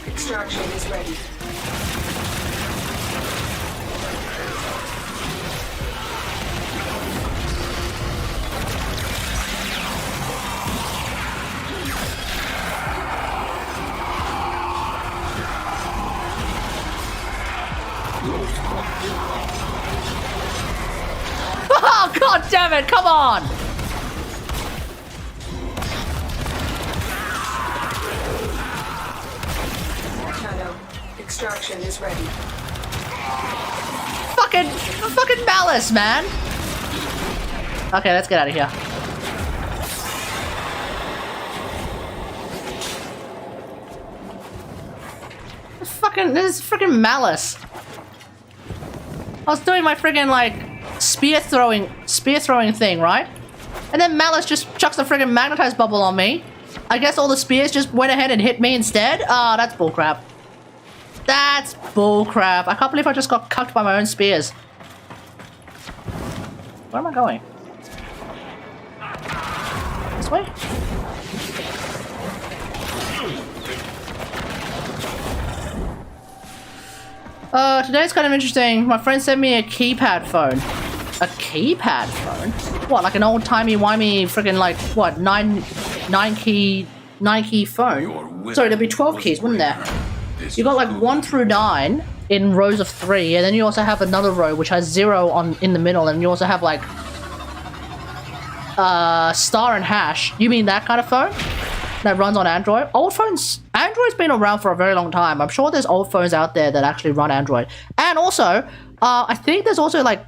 Extraction is ready. Oh, god damn it, come on! Extraction is ready. Fucking malice, man! Okay, let's get out of here. This is freaking malice. I was doing my friggin' like spear throwing thing, right? And then Malice just chucks a friggin' magnetized bubble on me. I guess all the spears just went ahead and hit me instead? Ah, that's bullcrap. That's bullcrap. I can't believe I just got cucked by my own spears. Where am I going? This way? Today's kind of interesting. My friend sent me a keypad phone. A keypad phone? What, like an old-timey-wimey friggin' like, what, nine key phone? Sorry, there'd be 12 keys, wouldn't there? You got like 1 through 9 in rows of 3, and then you also have another row which has 0 in the middle, and you also have like star and hash. You mean that kind of phone? That runs on Android? Old phones... Android's been around for a very long time. I'm sure there's old phones out there that actually run Android. And also, I think there's also like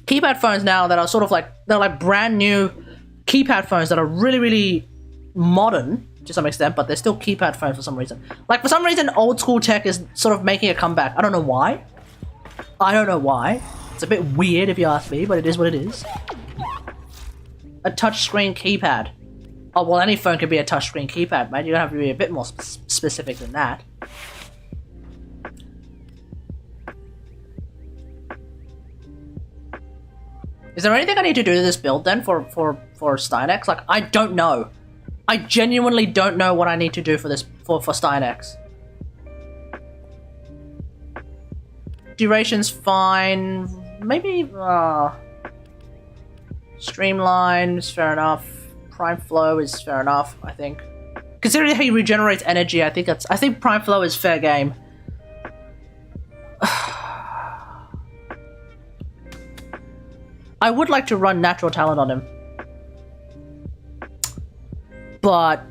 keypad phones now that are sort of like... They're like brand new keypad phones that are really, really modern to some extent, but they're still keypad phones for some reason. Like, for some reason, old school tech is sort of making a comeback. I don't know why. I don't know why. It's a bit weird if you ask me, but it is what it is. A touchscreen keypad. Oh, well, any phone could be a touchscreen keypad, mate. You're gonna have to be a bit more specific than that. Is there anything I need to do to this build then for STYANAX? Like, I don't know. I genuinely don't know what I need to do for this for STYANAX. Duration's fine. Maybe streamline is fair enough. Prime flow is fair enough, I think. Considering how he regenerates energy, I think prime flow is fair game. I would like to run natural talent on him. But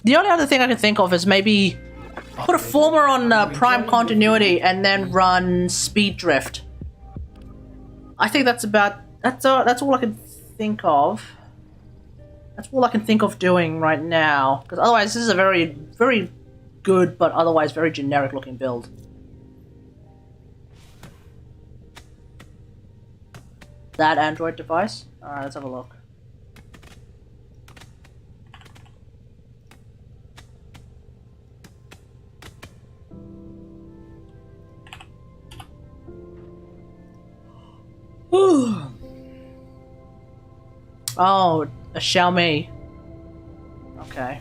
the only other thing I can think of is maybe put a former on prime continuity and then run speed drift. I think that's about that's all I can think of. That's all I can think of doing right now, because otherwise this is a very, very good but otherwise very generic looking build. That Android device? Alright, let's have a look. Oh, a Xiaomi. Okay.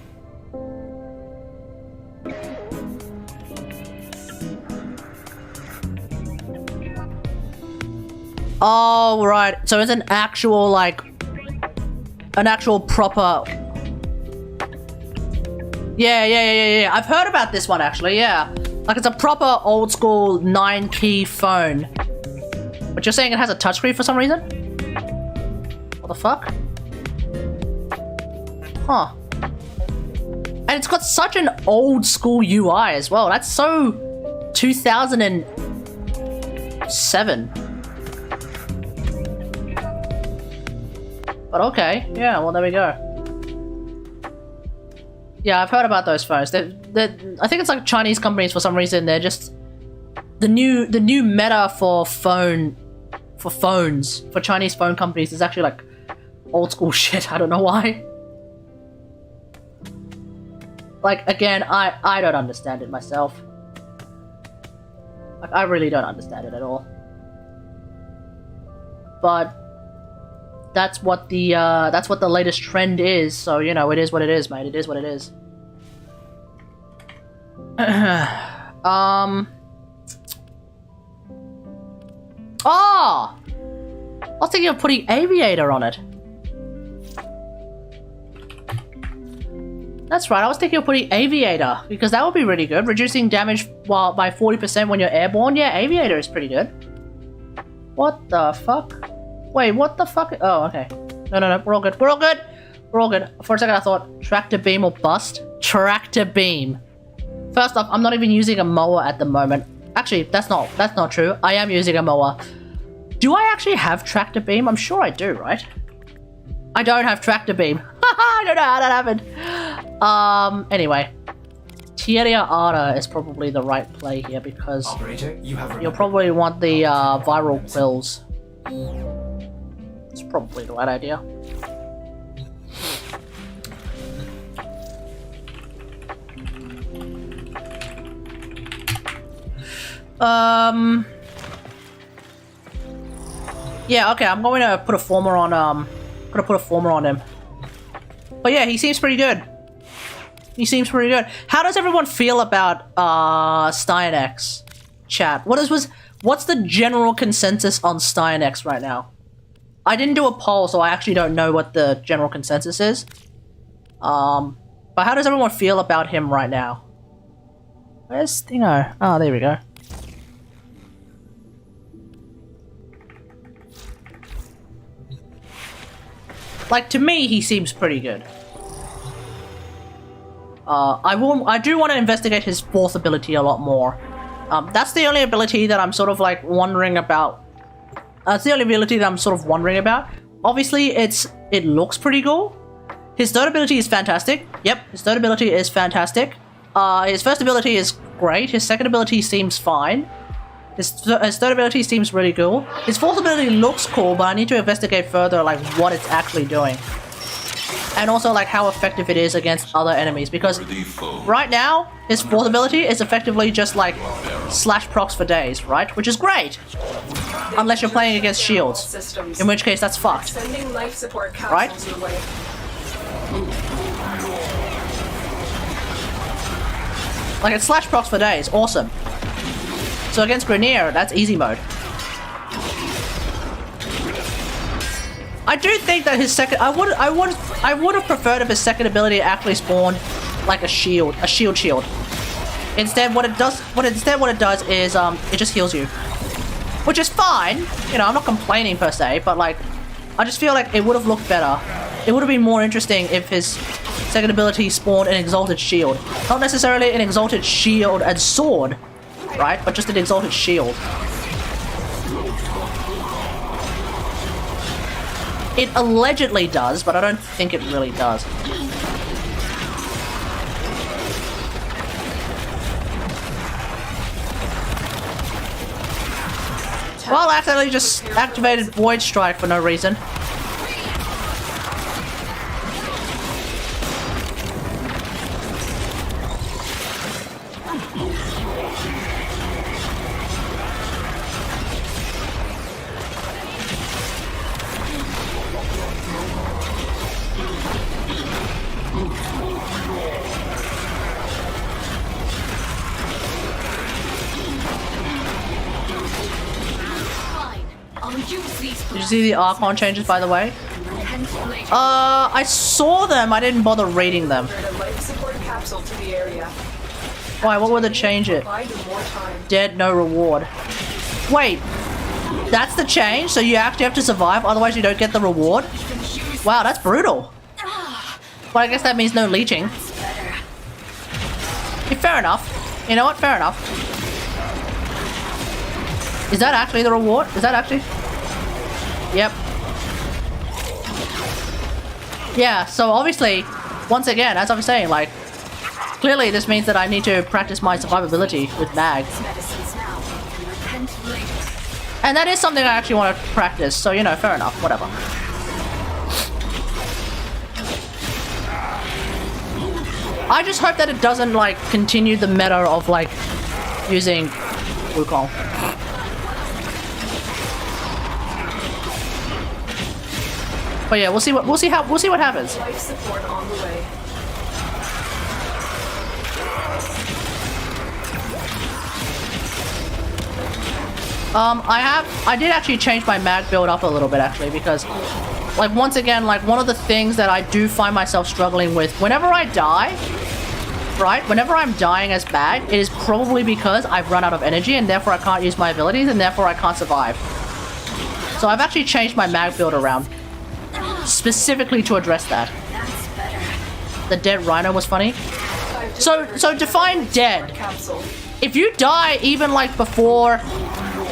Oh, right. So it's an actual, like... An actual proper... Yeah. I've heard about this one, actually, yeah. Like, it's a proper old-school 9-key phone. But you're saying it has a touchscreen for some reason? What the fuck? Huh. And it's got such an old-school UI as well. That's so... 2007. But okay, yeah, well there we go. Yeah, I've heard about those phones. I think it's like Chinese companies for some reason. They're just the new meta for phones for Chinese phone companies is actually like old school shit. I don't know why. Like again, I don't understand it myself. Like I really don't understand it at all. But that's what the latest trend is, so you know, it is what it is, mate. It is what it is. Oh! I was thinking of putting Aviator on it. That's right, I was thinking of putting Aviator, because that would be really good. Reducing damage by 40% when you're airborne. Yeah, Aviator is pretty good. What the fuck? Wait, what the fuck? Oh, okay. No, we're all good. We're all good. We're all good. For a second, I thought tractor beam or bust. Tractor beam. First off, I'm not even using a mower at the moment. Actually, that's not true. I am using a mower. Do I actually have tractor beam? I'm sure I do, right? I don't have tractor beam. I don't know how that happened. Anyway. Tierra Ara is probably the right play here because Operator, you'll probably want the viral quills. It's probably the right idea. Yeah, okay, I'm going to put a former on, gonna put a former on him. But yeah, he seems pretty good. He seems pretty good. How does everyone feel about, STYANAX? Chat. What's the general consensus on STYANAX right now? I didn't do a poll, so I actually don't know what the general consensus is. But how does everyone feel about him right now? Where's Thingo? Oh, there we go. Like, to me, he seems pretty good. I do want to investigate his fourth ability a lot more. That's the only ability that I'm sort of, like, wondering about. That's the only ability that I'm sort of wondering about. Obviously, it looks pretty cool. His third ability is fantastic. Yep, his third ability is fantastic. His first ability is great. His second ability seems fine. His third ability seems really cool. His fourth ability looks cool, but I need to investigate further, like, what it's actually doing. And also, like, how effective it is against other enemies, because right now, his fourth ability is effectively just, like, slash procs for days, right? Which is great! Unless you're playing against shields, in which case that's fucked. Sending life support Right? capsules your way. Like, it's slash procs for days, awesome. So against Grenier, that's easy mode. I do think that his second, I would have preferred if his second ability actually spawned like a shield shield. Instead, what it does is it just heals you, which is fine. You know, I'm not complaining per se, but like, I just feel like it would have looked better. It would have been more interesting if his second ability spawned an exalted shield, not necessarily an exalted shield and sword, right? But just an exalted shield. It allegedly does, but I don't think it really does. Well, I accidentally just activated Void Strike for no reason. Did you see the Archon changes, by the way? I saw them, I didn't bother reading them. A life support capsule to the area. Why, what would the change it? Buy you more time. Dead, no reward. Wait, that's the change? So you actually have to survive, otherwise you don't get the reward? Wow, that's brutal. But I guess that means no leeching. Yeah, fair enough. You know what? Fair enough. Is that actually the reward? Is that actually? Yep. Yeah, so obviously, once again, as I was saying, like, clearly this means that I need to practice my survivability with mag. And that is something I actually want to practice, so, you know, fair enough, whatever. I just hope that it doesn't, like, continue the meta of, like, using Wukong. But yeah, we'll see what happens. Life support on the way. I did actually change my mag build up a little bit actually, because like once again, like one of the things that I do find myself struggling with whenever I die, right? Whenever I'm dying as bag, it is probably because I've run out of energy and therefore I can't use my abilities and therefore I can't survive. So I've actually changed my mag build around specifically to address that. The dead rhino was funny. So define dead. Capsule. If you die even like before,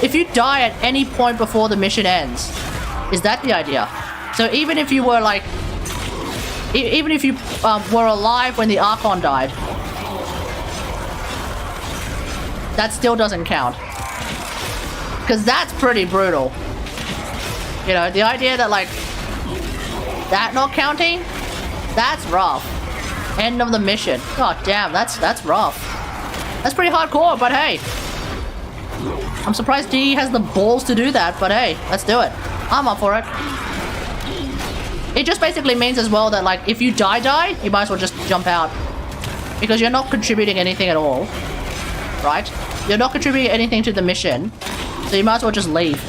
if you die at any point before the mission ends, is that the idea? So even if you were like, even if you were alive when the Archon died, that still doesn't count. Because that's pretty brutal. You know, the idea that like that not counting, that's rough. End of the mission. God damn, that's rough. That's pretty hardcore, but hey. I'm surprised D has the balls to do that, but hey, let's do it. I'm up for it. It just basically means as well that like if you die, you might as well just jump out. Because you're not contributing anything at all. Right? You're not contributing anything to the mission. So you might as well just leave.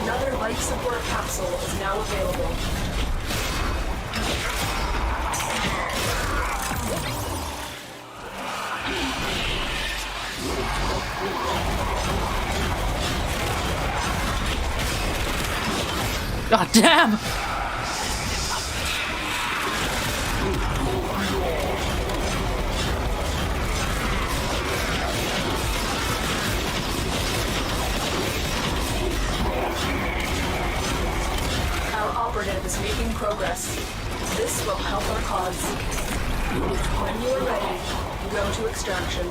Another life support capsule is now available. God damn! Our operative is making progress. This will help our cause. When you are ready, go to extraction.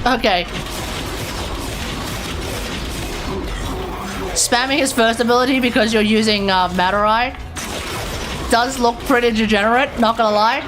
Okay. Spamming his first ability because you're using Materite does look pretty degenerate, not gonna lie.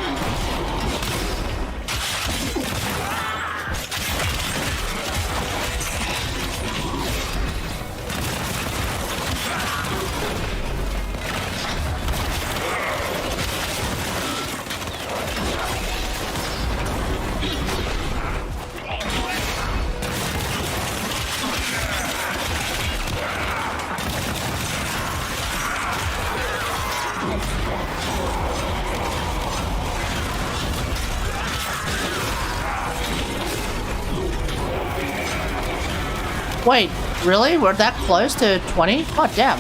Wait, really? We're that close to 20? God damn.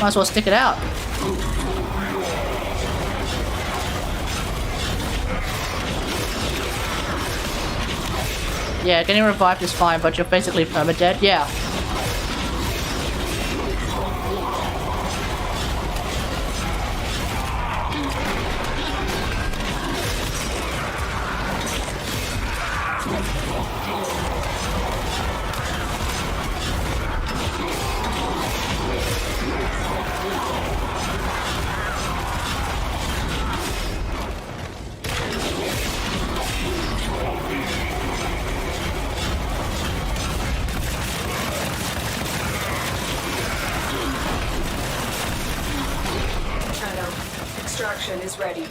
Might as well stick it out. Yeah, getting revived is fine, but you're basically permadead. Yeah. Extraction is ready.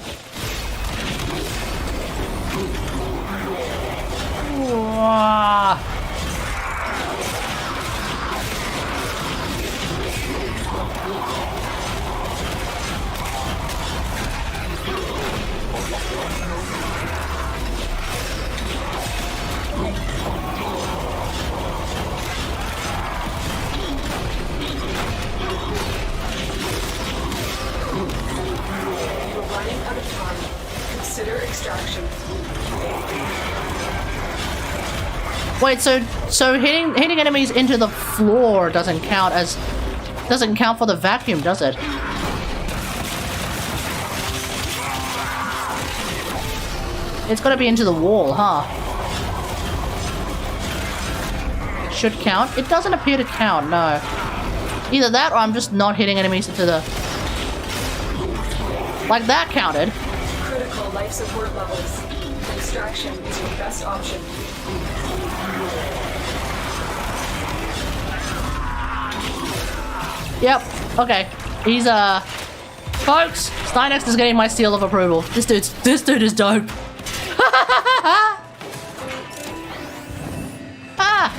Running out of time. Consider extraction. Wait, so hitting enemies into the floor doesn't count for the vacuum, does it? It's gotta be into the wall, huh? It should count. It doesn't appear to count, no. Either that or I'm just not hitting enemies into the... Like that counted. Critical life support levels. Extraction is your best option. Yep. Okay. He's folks, STYANAX is getting my seal of approval. This dude is dope. Ah.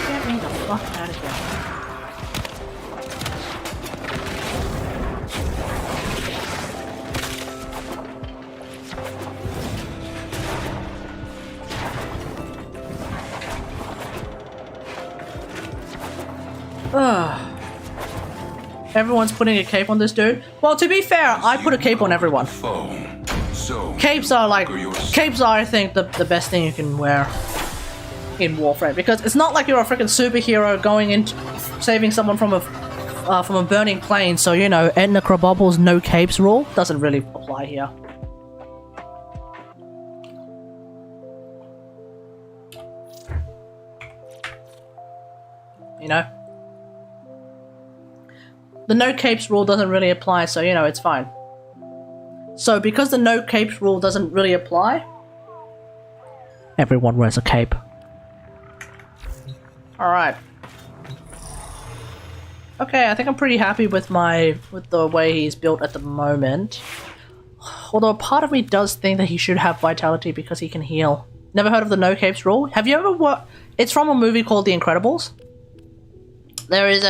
Get me the fuck out of here. Everyone's putting a cape on this dude. Well, to be fair, I put a cape on everyone. Foe. So Capes are like, conquer your capes are, I think, the best thing you can wear in Warframe, because it's not like you're a freaking superhero going into saving someone from a burning plane. So you know, Edna Krabappel's no capes rule doesn't really apply here. You know, the no capes rule doesn't really apply, so you know, it's fine. So because the no capes rule doesn't really apply, everyone wears a cape. Alright. Okay, I think I'm pretty happy with the way he's built at the moment. Although part of me does think that he should have vitality because he can heal. Never heard of the no capes rule? Have you ever it's from a movie called The Incredibles. There is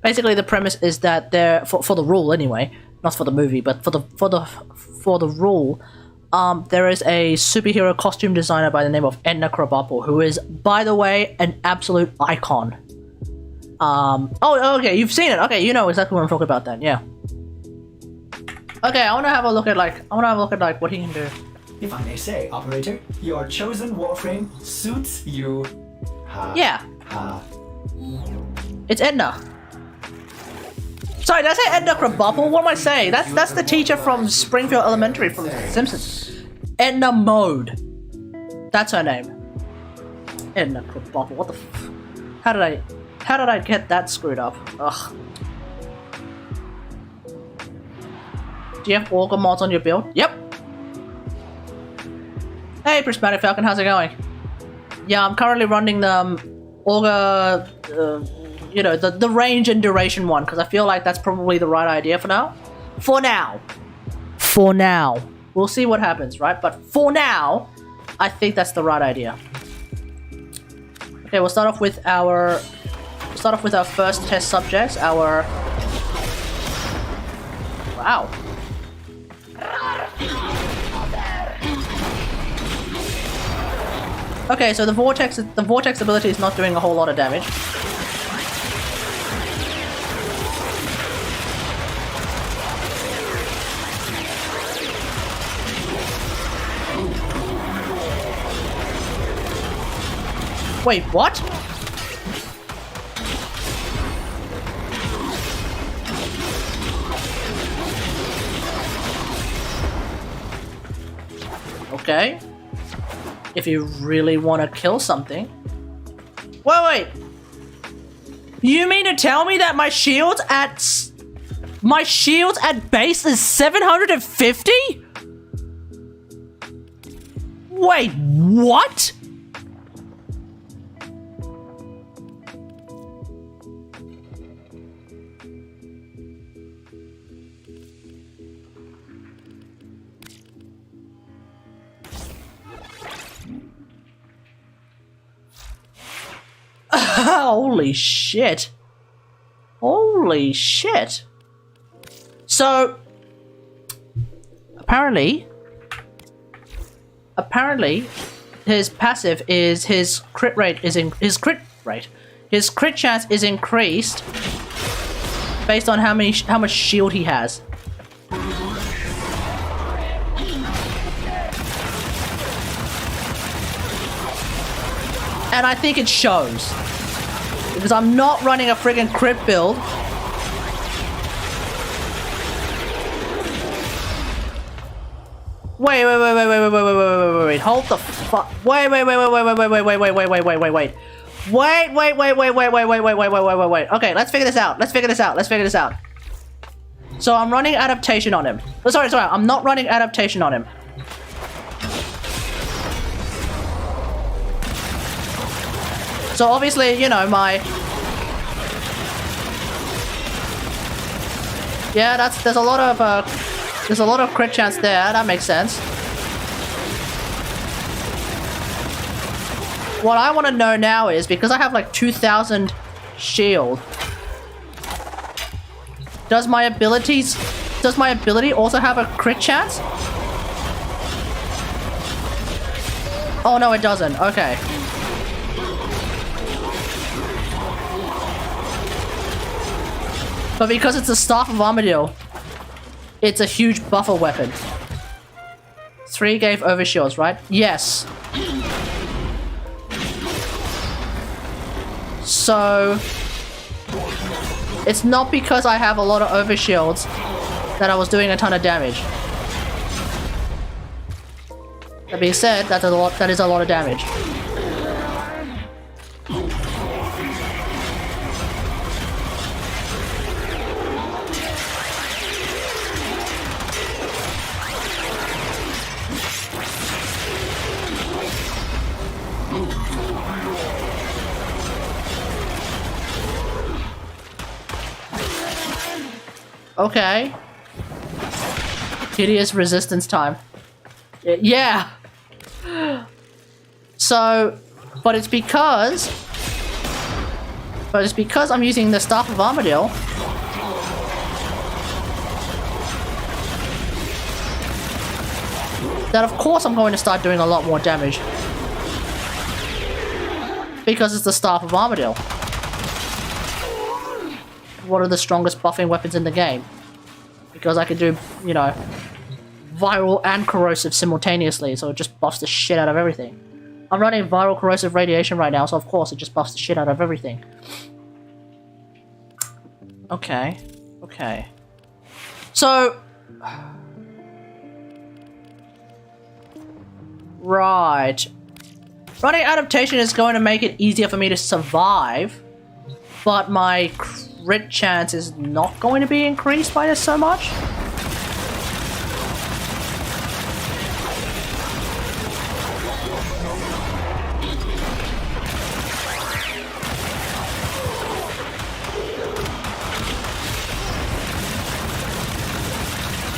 basically the premise is that for the rule anyway, not for the movie, but for the rule, there is a superhero costume designer by the name of Edna Krabappel, who is, by the way, an absolute icon. Oh, okay, you've seen it. Okay, you know exactly what I'm talking about then. Yeah. Okay, I want to have a look at like what he can do. If I may say, operator, your chosen Warframe suits you. Yeah. It's Edna. Sorry, did I say Edna Krabappel? What am I saying? That's the teacher from Springfield Elementary from Simpsons. Edna Mode. That's her name. Edna Krabappel. What the f... How did I get that screwed up? Ugh. Do you have Augur mods on your build? Yep. Hey, Prismatic Falcon, how's it going? Yeah, I'm currently running the Augur, you know, the range and duration one, because I feel like that's probably the right idea for now. For now. We'll see what happens, right? But for now, I think that's the right idea. Okay, we'll start off with our first test subjects. Wow. Okay, so the vortex ability is not doing a whole lot of damage. Wait, what? Okay. If you really want to kill something. Wait. You mean to tell me that my shields at base is 750? Wait, what? Holy shit. Holy shit. So apparently his passive is his crit chance is increased based on how much shield he has. And I think it shows. Because I'm not running a friggin' crit build. Wait. Hold the fuck. Wait. Wait. Okay, let's figure this out. So I'm running adaptation on him. Oh, sorry, I'm not running adaptation on him. So obviously, you know, yeah, there's a lot of crit chance there. That makes sense. What I want to know now is, because I have like 2,000 shield, does my ability also have a crit chance? Oh no, it doesn't. Okay. But because it's a Staff of Armadillo, it's a huge buffer weapon. 3 gave overshields, right? Yes. So it's not because I have a lot of overshields that I was doing a ton of damage. That being said, that is a lot of damage. Okay. Hideous resistance time. Yeah. So, but it's because I'm using the Staff of Armadillo. That of course I'm going to start doing a lot more damage. Because it's the Staff of Armadillo. What are the strongest buffing weapons in the game? Because I can do, you know, viral and corrosive simultaneously, so it just buffs the shit out of everything. I'm running viral corrosive radiation right now, so of course it just buffs the shit out of everything. Okay. Okay. So... Right. Running adaptation is going to make it easier for me to survive, but my crit chance is not going to be increased by this so much.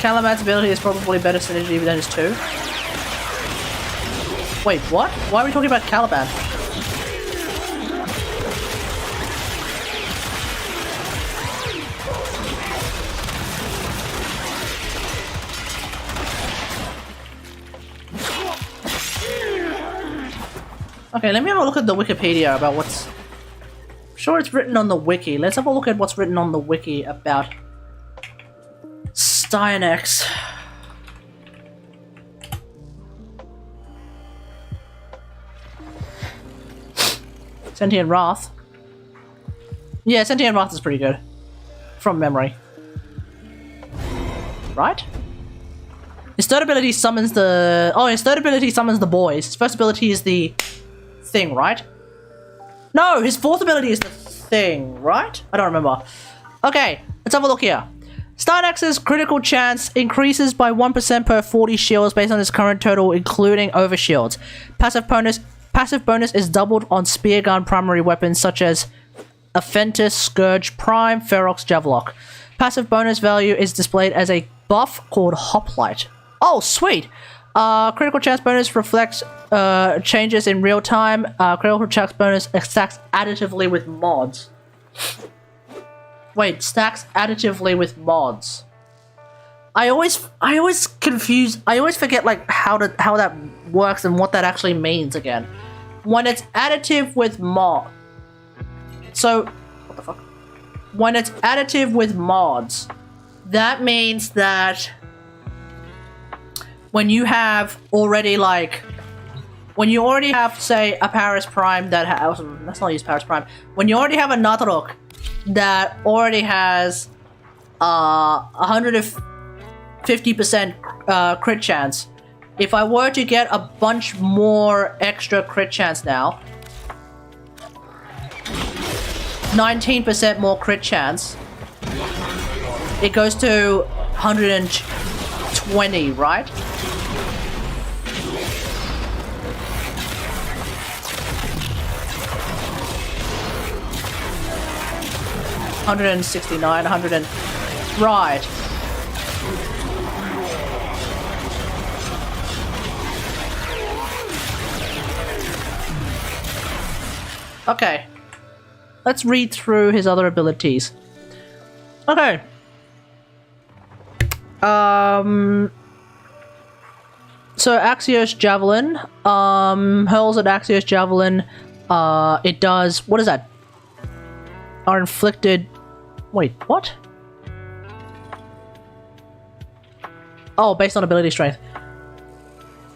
Calaman's ability is probably better synergy than his 2. Wait, what? Why are we talking about Caliban? Okay, let me have a look at the Wikipedia about what's... I'm sure it's written on the wiki. Let's have a look at what's written on the wiki about STYANAX. Sentient Wrath. Yeah, Sentient Wrath is pretty good. From memory. Right? His third ability summons the... Oh, his third ability summons the boys. His first ability is the thing, right? No, his fourth ability is the thing, right? I don't remember. Okay, let's have a look here. STYANAX's critical chance increases by 1% per 40 shields based on his current total, including overshields. Passive bonus is doubled on spear gun primary weapons such as Aphentis, Scourge Prime, Ferox, Javelock. Passive bonus value is displayed as a buff called Hoplite. Oh, sweet! Critical chance bonus reflects changes in real time. Critical chance bonus stacks additively with mods. Wait, stacks additively with mods. I always forget like how that works and what that actually means again. When it's additive with mod. So, what the fuck? When it's additive with mods, that means that when you have already like, when you already have, say, a Paris Prime that has, let's not use Paris Prime. When you already have a Natarok that already has 150% crit chance. If I were to get a bunch more extra crit chance now, 19% more crit chance. It goes to 120, right? $169, right. Okay. Let's read through his other abilities. Okay. So Axios Javelin, hurls an Axios Javelin, it does, what is that? Are inflicted, wait, what? Oh, based on ability strength.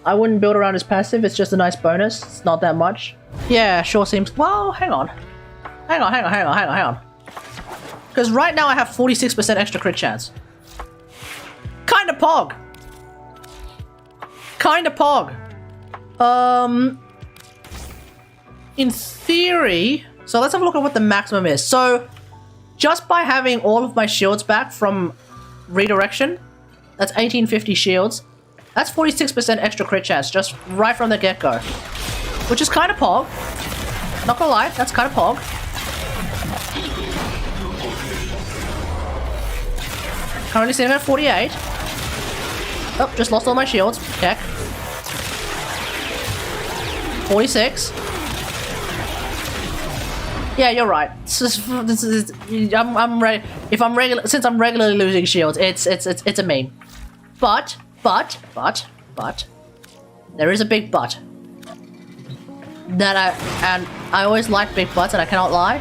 I wouldn't build around his passive, it's just a nice bonus, it's not that much. Yeah, sure seems, well, hang on. Hang on. Because right now I have 46% extra crit chance. Kinda pog. In theory, so let's have a look at what the maximum is. So, just by having all of my shields back from redirection, that's 1850 shields. That's 46% extra crit chance, just right from the get-go. Which is kinda pog. Not gonna lie, that's kinda pog. Currently sitting at 48. Oh, just lost all my shields. Heck. 46. Yeah, you're right. I'm ready. If I'm regular, since I'm regularly losing shields, it's a meme. But there is a big but. And I always like big butts, and I cannot lie.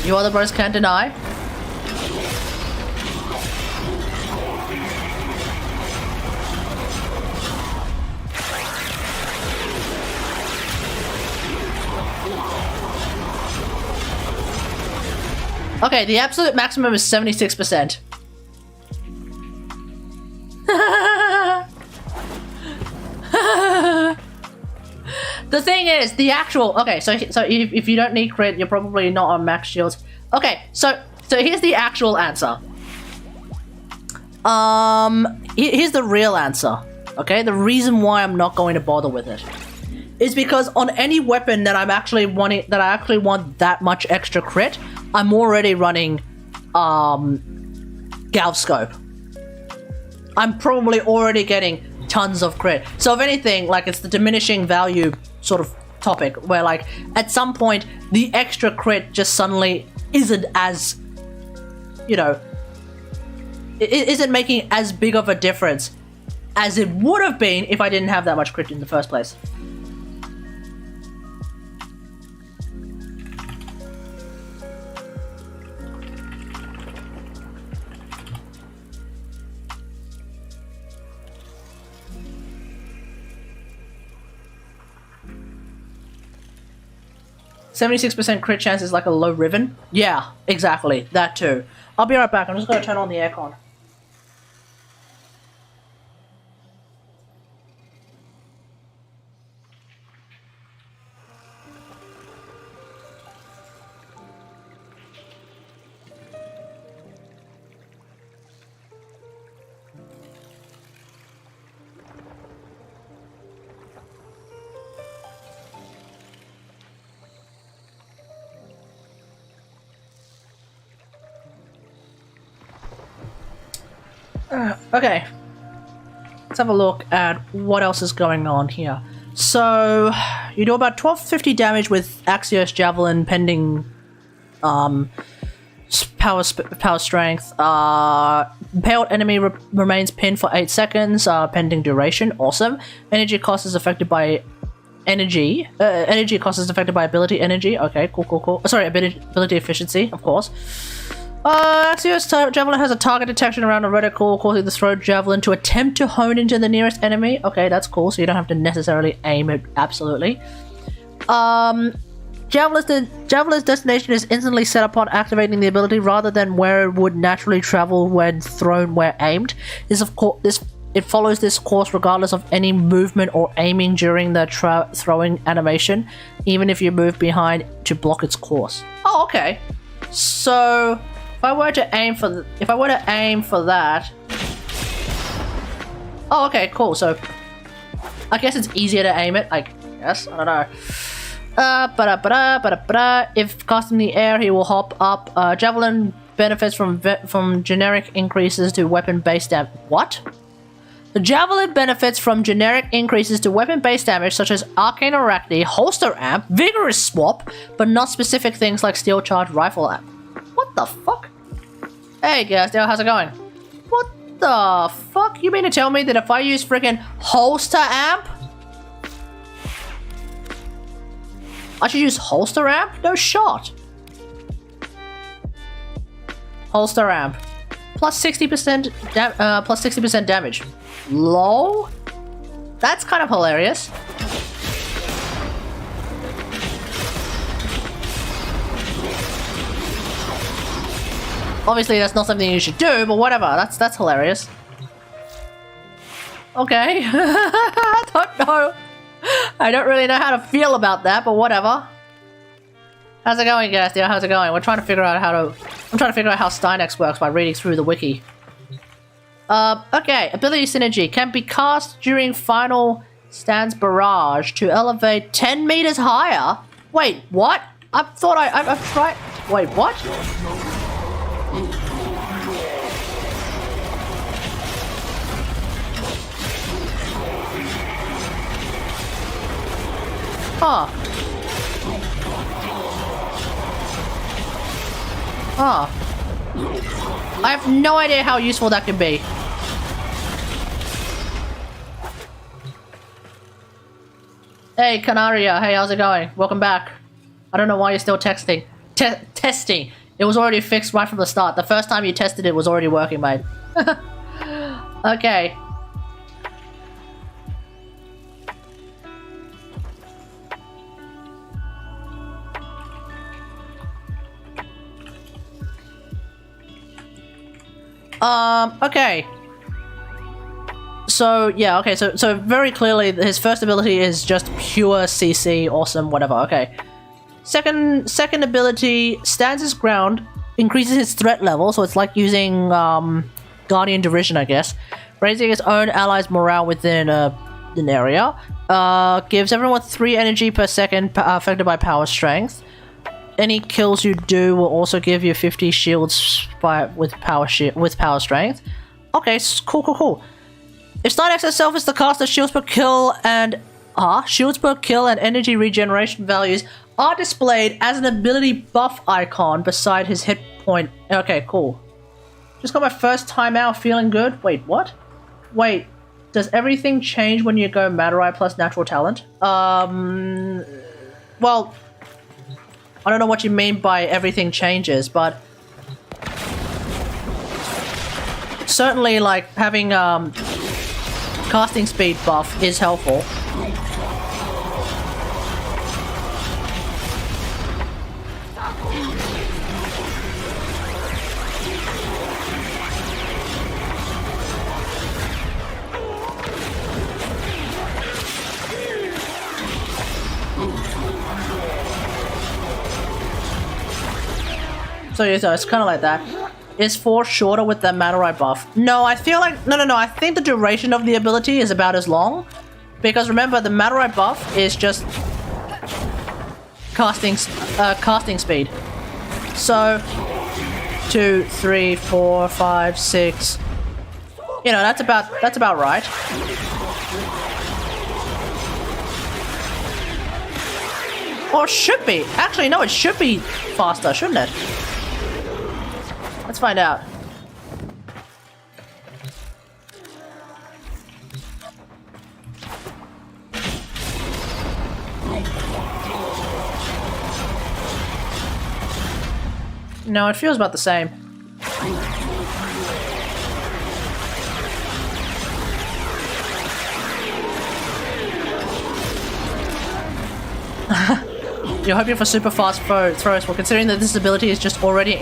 You other brothers can't deny. Okay, the absolute maximum is 76%. The thing is, the actual... Okay, so if you don't need crit, you're probably not on max shields. Okay, so here's the actual answer. Here's the real answer. Okay, the reason why I'm not going to bother with it is because on any weapon that I actually want that much extra crit, I'm already running Galv Scope. I'm probably already getting tons of crit. So if anything, like, it's the diminishing value sort of topic where, like, at some point the extra crit just suddenly isn't as, you know, it isn't making as big of a difference as it would have been if I didn't have that much crit in the first place. %76% crit chance is like a low ribbon. Yeah, exactly. That too. I'll be right back. I'm just going to turn on the aircon. Okay, let's have a look at what else is going on here. So, you do about 1250 damage with Axios Javelin pending power strength. Impaled enemy remains pinned for 8 seconds, pending duration. Awesome. Energy cost is affected by energy. Energy cost is affected by ability energy. Okay, cool. Sorry, ability efficiency, of course. Axios Javelin has a target detection around a reticle, causing the throw javelin to attempt to hone into the nearest enemy. Okay, that's cool, so you don't have to necessarily aim it, absolutely. Javelin's destination is instantly set upon activating the ability rather than where it would naturally travel when thrown where aimed. It follows this course regardless of any movement or aiming during the throwing animation, even if you move behind to block its course. Oh, okay. So if I were to aim for that. Oh, okay, cool. So I guess it's easier to aim it. I guess, I don't know. If cast in the air, he will hop up. Javelin benefits from generic increases to weapon-based damage. What? The Javelin benefits from generic increases to weapon-based damage such as Arcane Arachne, Holster Amp, Vigorous Swap, but not specific things like Steel Charge Rifle Amp. What the fuck? Hey guys, how's it going? What the fuck? You mean to tell me that if I use freaking Holster Amp, I should use Holster Amp? No shot. Holster Amp. Plus 60% damage. LOL? That's kind of hilarious. Obviously, that's not something you should do, but whatever. That's hilarious. Okay. I don't know. I don't really know how to feel about that, but whatever. How's it going, guys? How's it going? I'm trying to figure out how STYANAX works by reading through the wiki. Okay. Ability Synergy can be cast during final stance barrage to elevate 10 meters higher. Wait, what? I've tried. Wait, what? Huh. Huh. I have no idea how useful that could be. Hey, Canaria. Hey, how's it going? Welcome back. I don't know why you're still texting. Testing. It was already fixed right from the start. The first time you tested it was already working, mate. Okay. Okay. So, yeah, okay, so very clearly his first ability is just pure CC, awesome, whatever, okay. Second ability, stands his ground, increases his threat level, so it's like using, Guardian Derision, I guess. Raising his own allies' morale within, an area. Gives everyone 3 energy per second, affected by power strength. Any kills you do will also give you 50 shields with power strength. Okay, cool. If STYANAX itself is the caster, shields per kill and energy regeneration values are displayed as an ability buff icon beside his hit point. Okay, cool. Just got my first time out, feeling good. Wait, what? Wait, does everything change when you go Matarite plus natural talent? Well, I don't know what you mean by everything changes, but certainly, like, having casting speed buff is helpful. So yeah, so it's kind of like that. Is 4 shorter with the Matarite buff? No, I feel like... No. I think the duration of the ability is about as long. Because remember, the Matarite buff is just... casting speed. So... 2, 3, 4, 5, 6... You know, that's about right. Or it should be. Actually, no, it should be faster, shouldn't it? Let's find out. No, it feels about the same. You're hoping for super fast throws. Well, considering that this ability is just already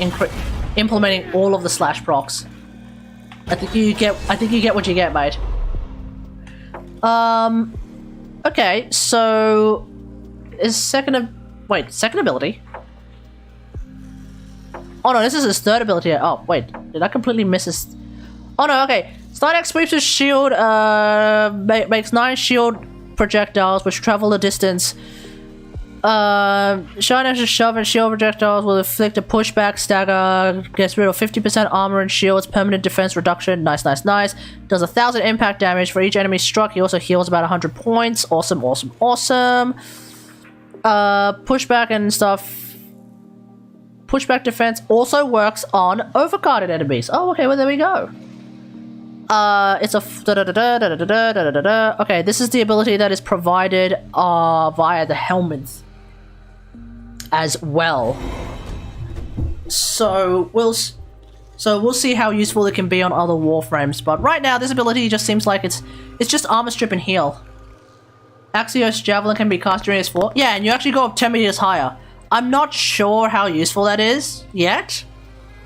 implementing all of the slash procs, I think you get what you get, mate. Okay, so is second ability. Oh no, this is his third ability. Oh, wait. Did I completely miss his... Oh no, okay. STYANAX sweeps his shield, makes 9 shield projectiles which travel the distance. STYANAX's shove and shield projectiles will inflict a pushback stagger, gets rid of 50% armor and shields, permanent defense reduction, nice, nice, nice. Does 1,000 impact damage for each enemy struck. He also heals about 100 points. Awesome, awesome, awesome. Pushback and stuff. Pushback defense also works on overguarded enemies. Oh, okay, well there we go. It's a okay, this is the ability that is provided via the helmets as well. So we'll see how useful it can be on other warframes. But right now, this ability just seems like it's just armor strip and heal. Axios Javelin can be cast during its fall. Yeah, and you actually go up 10 meters higher. I'm not sure how useful that is yet,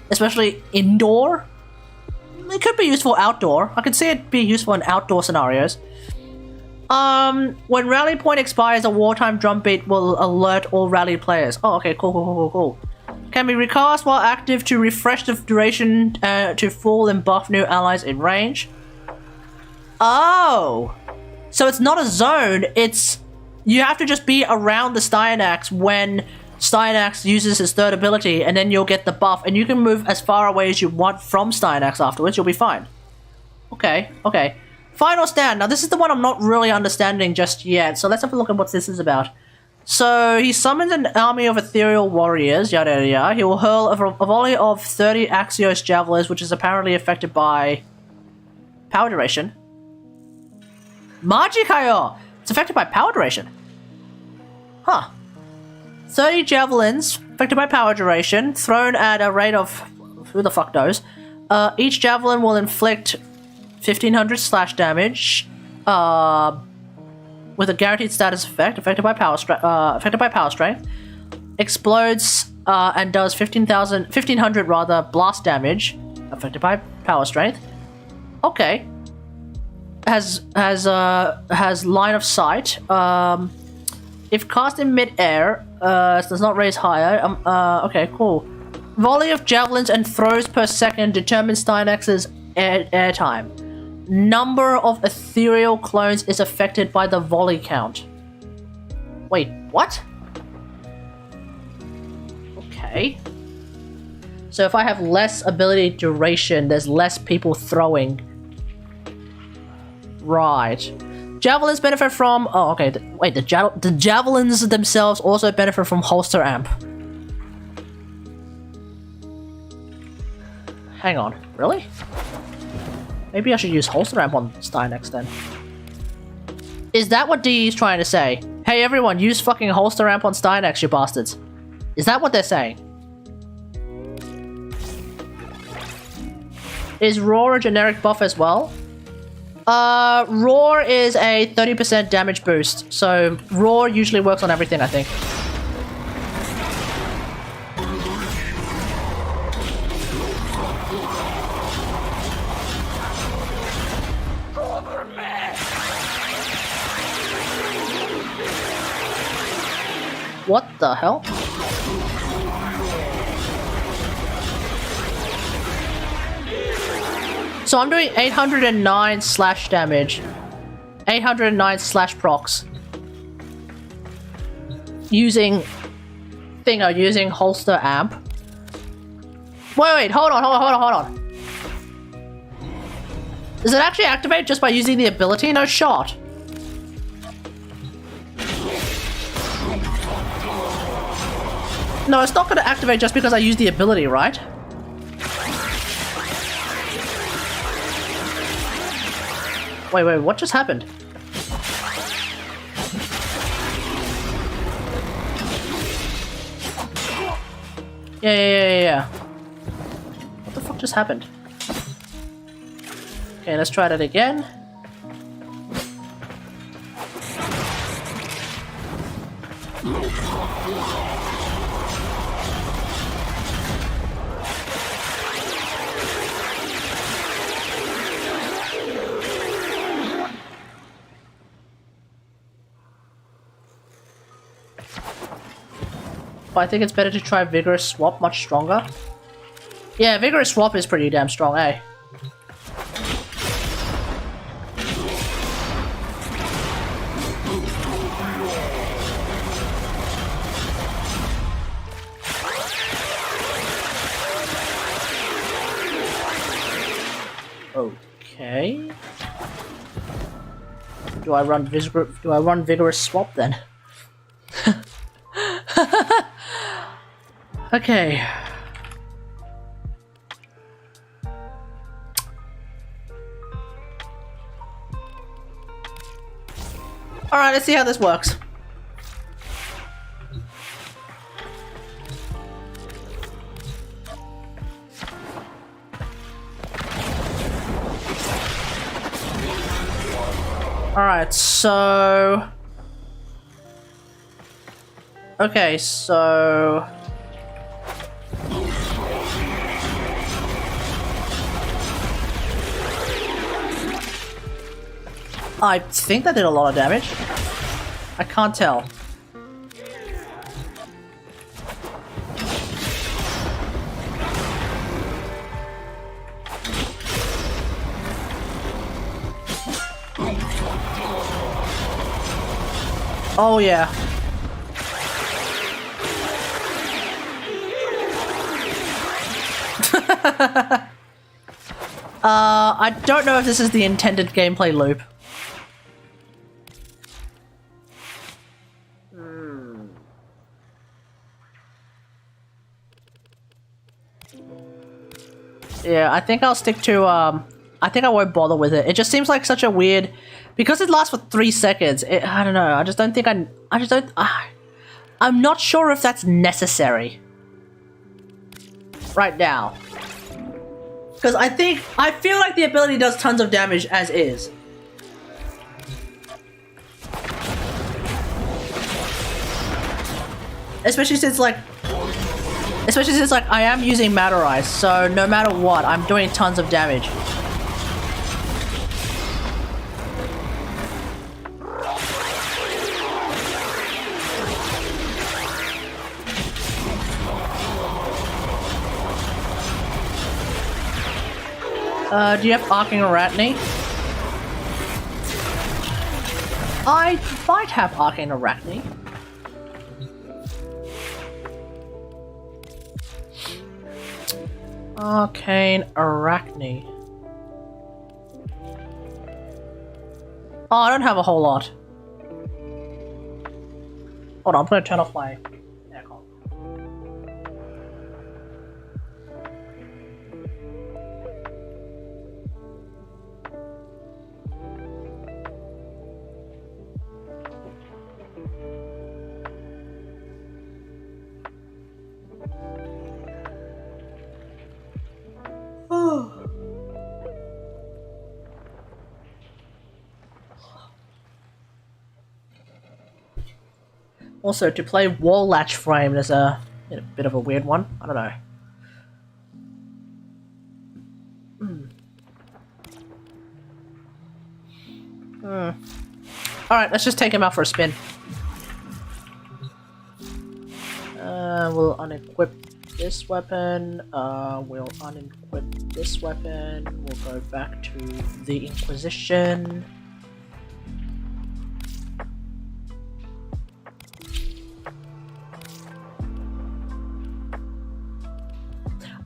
especially indoor. It could be useful outdoor. I can see it be useful in outdoor scenarios. When rally point expires, a wartime drumbeat will alert all rallied players. Oh, okay, cool. Can be recast while active to refresh the duration to full and buff new allies in range. Oh, so it's not a zone. It's you have to just be around the STYANAX when STYANAX uses his third ability, and then you'll get the buff, and you can move as far away as you want from STYANAX afterwards. You'll be fine. Okay. Final stand. Now, this is the one I'm not really understanding just yet, so let's have a look at what this is about. So, he summons an army of ethereal warriors, yada yada yada. He will hurl a volley of 30 Axios Javelins, which is apparently affected by power duration. Magikayo! It's affected by power duration. Huh. 30 javelins, affected by power duration, thrown at a rate of... who the fuck knows. Each javelin will inflict 1,500 slash damage, with a guaranteed status effect, affected by power strength. Explodes, and does 1,500 rather, blast damage, affected by power strength. Okay. Has line of sight. If cast in mid-air, does not raise higher. Okay, cool. Volley of javelins and throws per second determines STYANAX's air time. Number of ethereal clones is affected by the volley count. Wait, what? Okay. So if I have less ability duration, there's less people throwing. Right. Javelins benefit from... oh, okay. Wait, the javelins themselves also benefit from holster amp. Hang on. Really? Maybe I should use holster amp on STYANAX then. Is that what DE is trying to say? Hey everyone, use fucking holster amp on STYANAX, you bastards. Is that what they're saying? Is Roar a generic buff as well? Roar is a 30% damage boost, so Roar usually works on everything, I think. What the hell? So I'm doing 809 slash damage. 809 slash procs. Using holster amp. Wait, hold on. Does it actually activate just by using the ability? No shot. No, it's not gonna activate just because I use the ability, right? Wait, what just happened? Yeah. What the fuck just happened? Okay, let's try that again. But I think it's better to try Vigorous Swap, much stronger. Yeah, Vigorous Swap is pretty damn strong, eh? Okay. Do I run Vigorous Swap then? Okay. Alright, let's see how this works. Alright, so... Okay, so... I think that did a lot of damage. I can't tell. Oh yeah. I don't know if this is the intended gameplay loop. Yeah, I think I'll stick to, I think I won't bother with it. It just seems like such a weird... Because it lasts for 3 seconds, I don't know, I just don't think I'm not sure if that's necessary. Right now. Because I feel like the ability does tons of damage as is. Especially since like I am using Matter Ice, so no matter what, I'm doing tons of damage. Do you have Arcing Arachne? I might have Arcing Arachne. Arcane Arachne. Oh, I don't have a whole lot. Hold on, I'm gonna turn off my aircon. Also, to play Wall Latch Frame, there's a bit of a weird one. I don't know. Alright, let's just take him out for a spin. We'll unequip this weapon. We'll unequip this weapon. We'll go back to the Inquisition.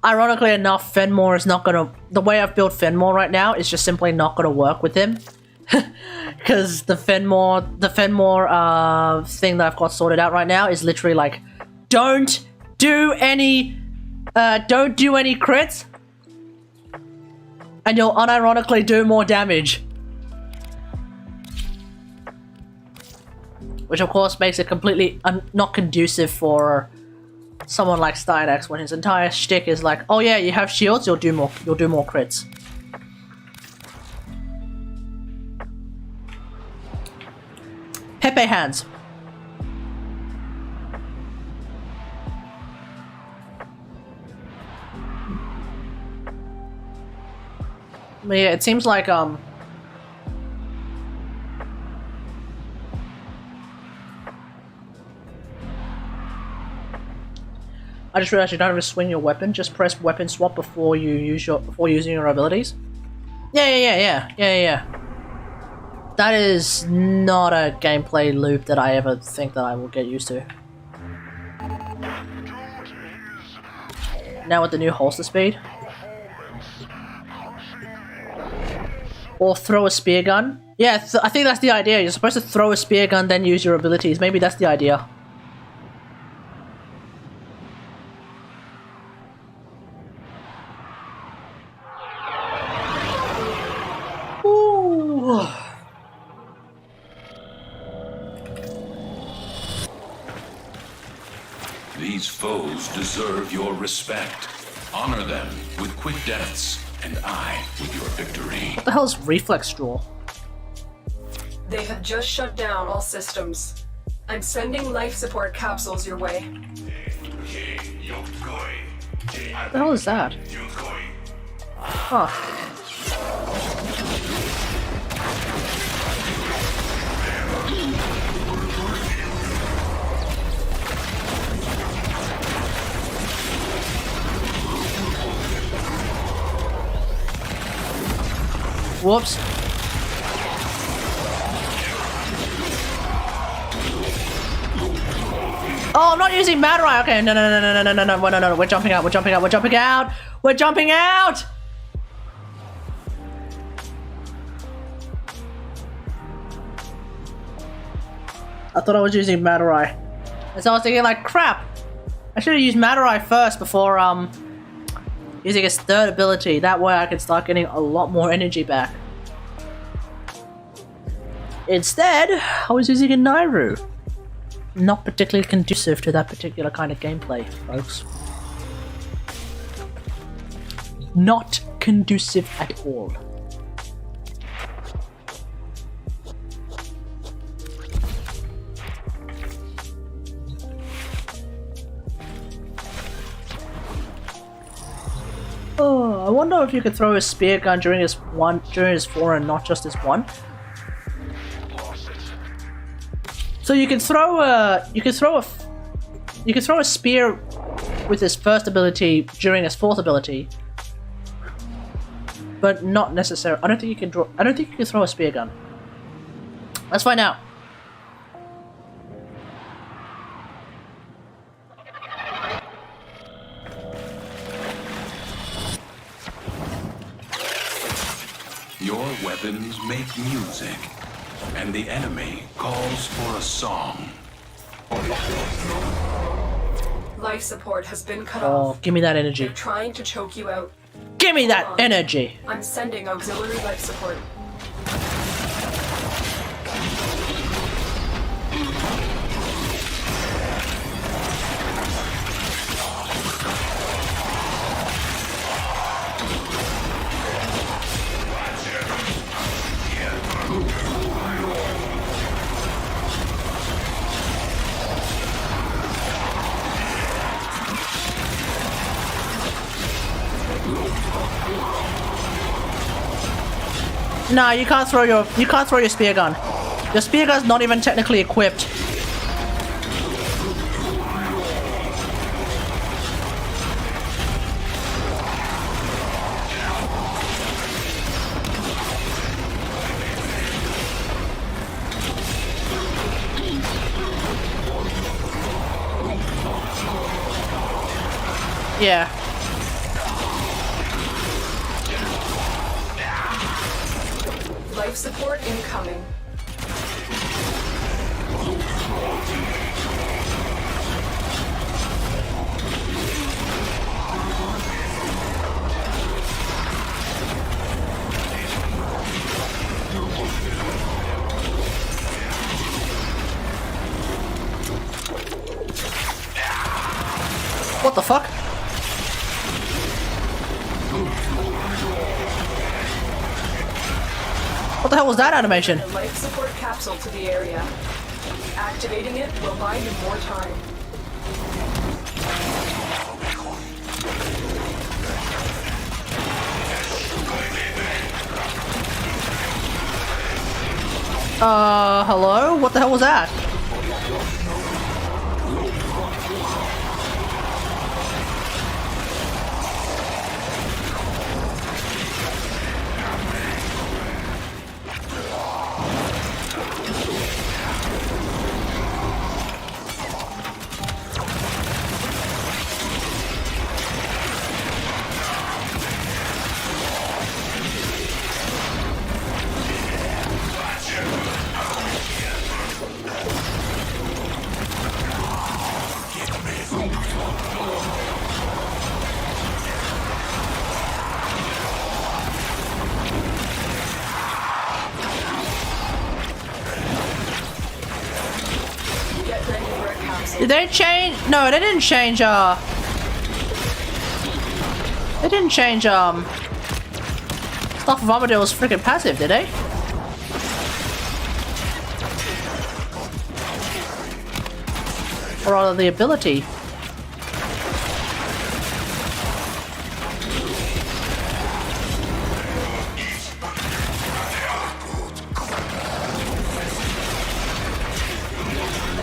Ironically enough, Fenmore is not gonna... The way I've built Fenmore right now is just simply not gonna work with him. Because the Fenmore thing that I've got sorted out right now is literally like, don't do any crits, and you'll unironically do more damage. Which of course makes it completely not conducive for someone like STYANAX when his entire shtick is like, oh yeah, you have shields, you'll do more crits. Pepe hands. But yeah, it seems like I just realized you don't have to swing your weapon. Just press weapon swap before you use before using your abilities. Yeah. That is not a gameplay loop that I ever think that I will get used to. Now with the new holster speed. Or throw a spear gun. Yeah, I think that's the idea. You're supposed to throw a spear gun, then use your abilities. Maybe that's the idea. Ooh. These foes deserve your respect. Honor them with quick deaths, and I with your victory. What the hell is reflex draw? They have just shut down all systems. I'm sending life support capsules your way. What the hell is that? Huh. Whoops. Oh, I'm not using Madarai. Okay, no, we're jumping out, we're jumping out. I thought I was using Madarai. And so I was thinking like, crap. I should have used Madarai first before, using his third ability. That way I can start getting a lot more energy back. Instead, I was using a Nairu. Not particularly conducive to that particular kind of gameplay, folks. Not conducive at all. Oh, I wonder if you could throw a spear gun during his four and not just his one. So you can throw a spear with his first ability during his fourth ability, but not necessarily. I don't think you can throw a spear gun. Let's find out. Your weapons make music, and the enemy calls for a song. Life support has been cut Oh, off. give me that energy. They're trying to choke you out. Give me that energy. I'm sending auxiliary life support. No, you can't throw your spear gun. Your spear gun's not even technically equipped. Yeah. Life support incoming. What the fuck? What the hell was that animation? A life support capsule to the area. Activating it will buy you more time. Hello? What the hell was that? Did they change? No, they didn't change, they didn't change, Stuff of Armadale's freaking passive, did they? Or rather, the ability.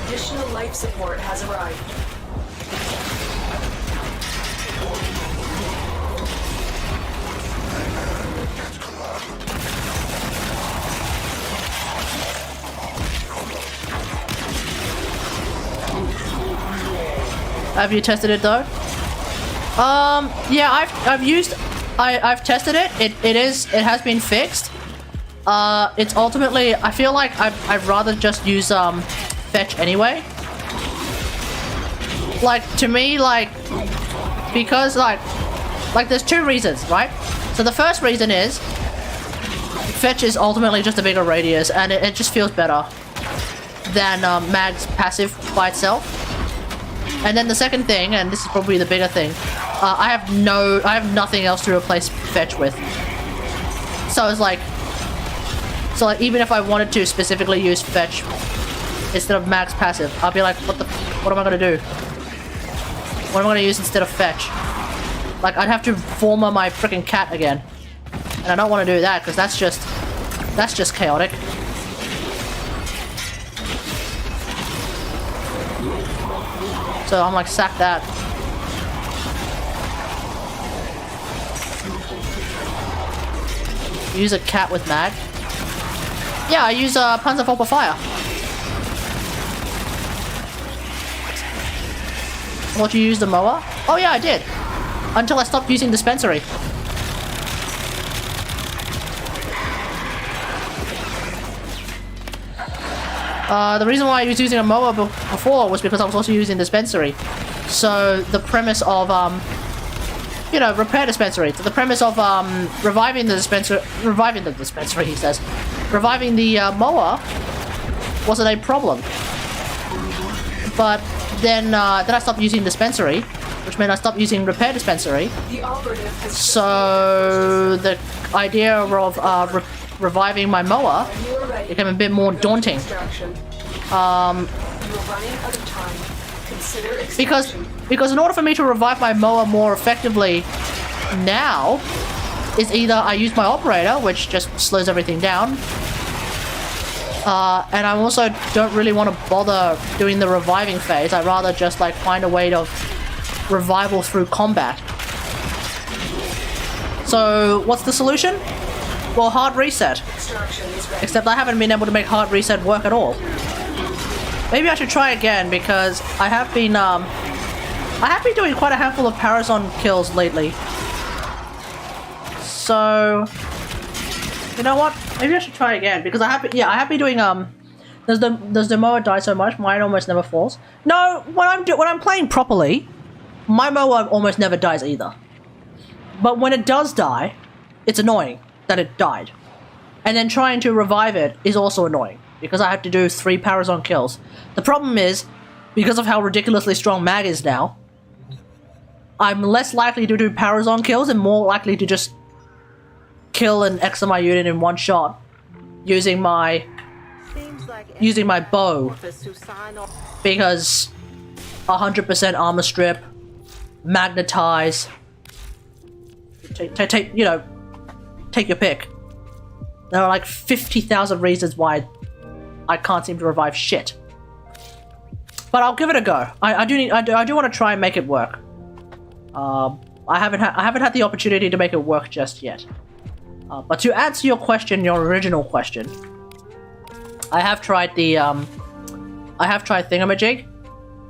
Additional life support has arrived. Have you tested it though? Yeah, I've tested it. It has been fixed. It's ultimately, I feel like I'd rather just use fetch anyway. Like, to me, like, because like there's two reasons, right? So the first reason is fetch is ultimately just a bigger radius, and it just feels better than Mag's passive by itself. And then the second thing, and this is probably the bigger thing, I have nothing else to replace fetch with. So it's like, even if I wanted to specifically use fetch instead of Mag's passive, I'll be like, what am I gonna do? What am I gonna use instead of fetch? Like, I'd have to former my freaking cat again, and I don't want to do that because that's just chaotic. So I'm like, sack that. Use a cat with mag. Yeah, I use Panzerfaust Fire. What, you use the mower? Oh yeah, I did. Until I stopped using dispensary. The reason why I was using a mower before was because I was also using dispensary. So the premise of, you know, repair dispensary. So the premise of reviving the dispensary, he says, reviving the mower wasn't a problem. But then I stopped using dispensary, which meant I stopped using repair dispensary. So the idea of reviving my mower became a bit more daunting. Because in order for me to revive my mower more effectively now, is either I use my operator, which just slows everything down, and I also don't really want to bother doing the reviving phase. I'd rather just like find a way of revival through combat. So what's the solution? Well, hard reset. Except I haven't been able to make hard reset work at all. Maybe I should try again because I have been doing quite a handful of Parazon kills lately. So you know what? Maybe I should try again because I have been doing does the mower die so much? Mine almost never falls. No, when I'm playing properly, my mower almost never dies either. But when it does die, it's annoying that it died. And then trying to revive it is also annoying because I have to do 3 Parazon kills. The problem is, because of how ridiculously strong Mag is now, I'm less likely to do Parazon kills and more likely to just kill an XMI unit in one shot using my bow, because 100% armor strip, magnetize, you know, take your pick. There are like 50,000 reasons why I can't seem to revive shit. But I'll give it a go. I do want to try and make it work. I haven't had the opportunity to make it work just yet. But to answer your question, your original question, I have tried Thingamajig.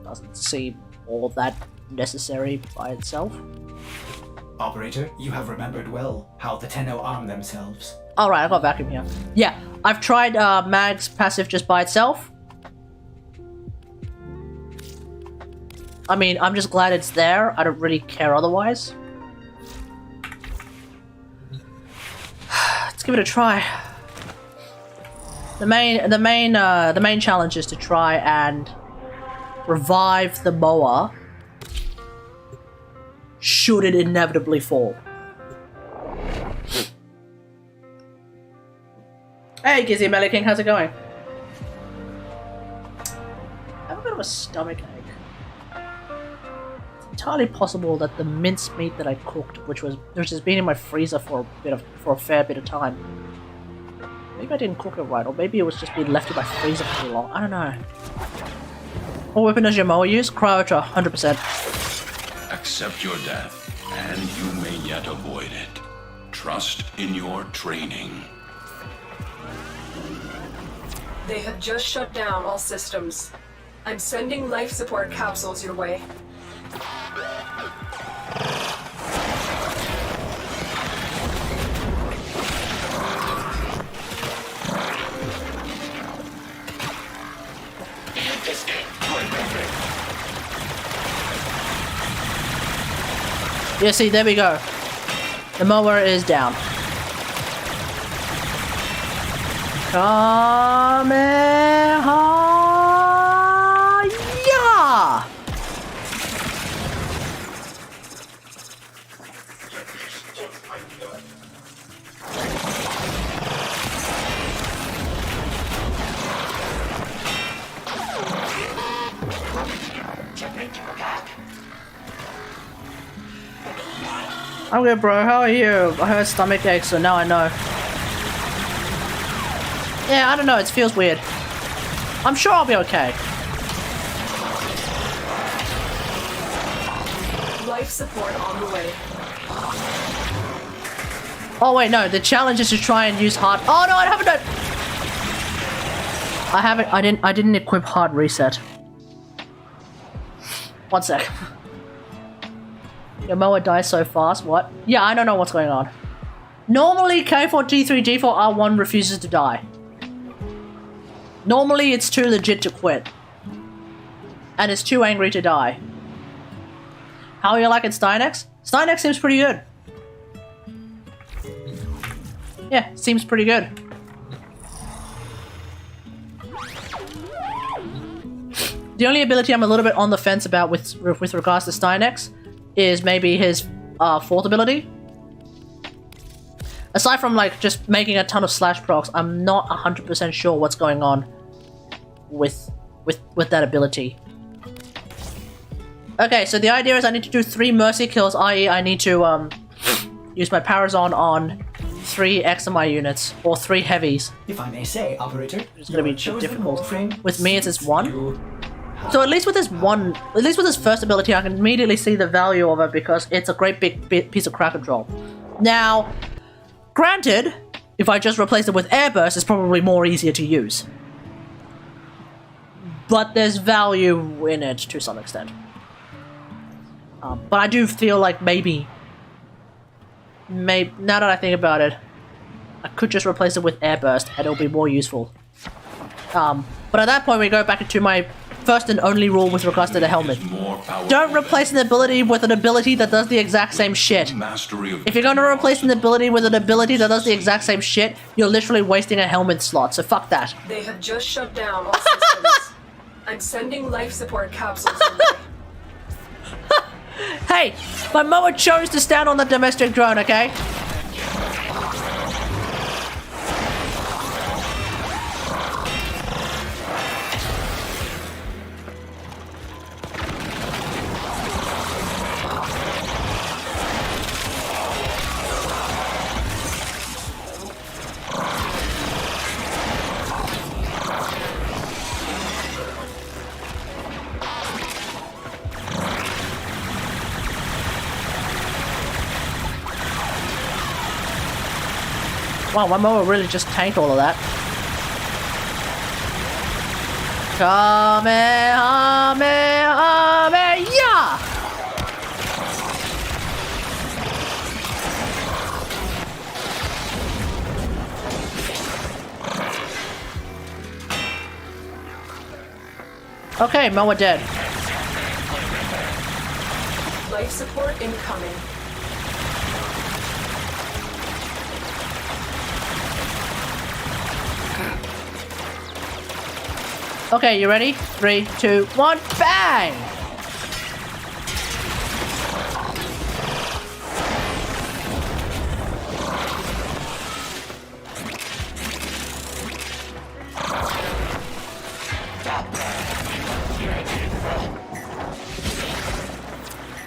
Doesn't seem all that necessary by itself. Operator, you have remembered well how the Tenno arm themselves. Alright, I got vacuum here. Yeah, I've tried Mag's passive just by itself. I mean, I'm just glad it's there. I don't really care otherwise. Let's give it a try. The main challenge is to try and revive the mower should it inevitably fall. Hey, Gizzy Melly King, how's it going? I have a bit of a stomach ache. It's entirely possible that the minced meat that I cooked, which has been in my freezer for a fair bit of time. Maybe I didn't cook it right, or maybe it was just being left in my freezer for too long. I don't know. What weapon does your mower use? Cryo-Ultra, 100%. Accept your death, and you may yet avoid it. Trust in your training. They have just shut down all systems. I'm sending life support capsules your way. Yeah, see, there we go. The mower is down. Kamehameha! I'm good, bro. How are you? I heard stomach ache, so now I know. Yeah, I don't know. It feels weird. I'm sure I'll be okay. Life support on the way. Oh wait, no. The challenge is to try and use hard. Oh no, I haven't done. I didn't equip hard reset. One sec. Your mower dies so fast. What? Yeah, I don't know what's going on. Normally, K4, G3, G4, R1 refuses to die. Normally, it's too legit to quit. And it's too angry to die. How are you liking STYANAX? STYANAX seems pretty good. Yeah, seems pretty good. The only ability I'm a little bit on the fence about with regards to STYANAX is maybe his fourth ability. Aside from like just making a ton of slash procs, I'm not 100% sure what's going on with that ability. Okay, so the idea is I need to do 3 mercy kills, i.e. I need to use my Parazon on 3 XMI units, or 3 heavies. If I may say, operator, It's gonna be chosen difficult. warframe With me, it's just 1. you- So at least with his first ability, I can immediately see the value of it because it's a great big piece of crowd control. Now, granted, if I just replace it with air burst, it's probably more easier to use. But there's value in it to some extent. But I do feel like maybe now that I think about it, I could just replace it with air burst and it'll be more useful. But at that point, we go back into my first and only rule with regards to the helmet. Don't replace an ability with an ability that does the exact same shit. If you're going to replace an ability with an ability that does the exact same shit, you're literally wasting a helmet slot, so fuck that. They have just shut down all systems. I'm sending life support capsules your way. Hey, my mower chose to stand on the domestic drone, okay? Wow, my mower really just tanked all of that. Kamehameha! Okay, mower dead. Life support incoming. Okay, you ready? 3, 2, 1, bang!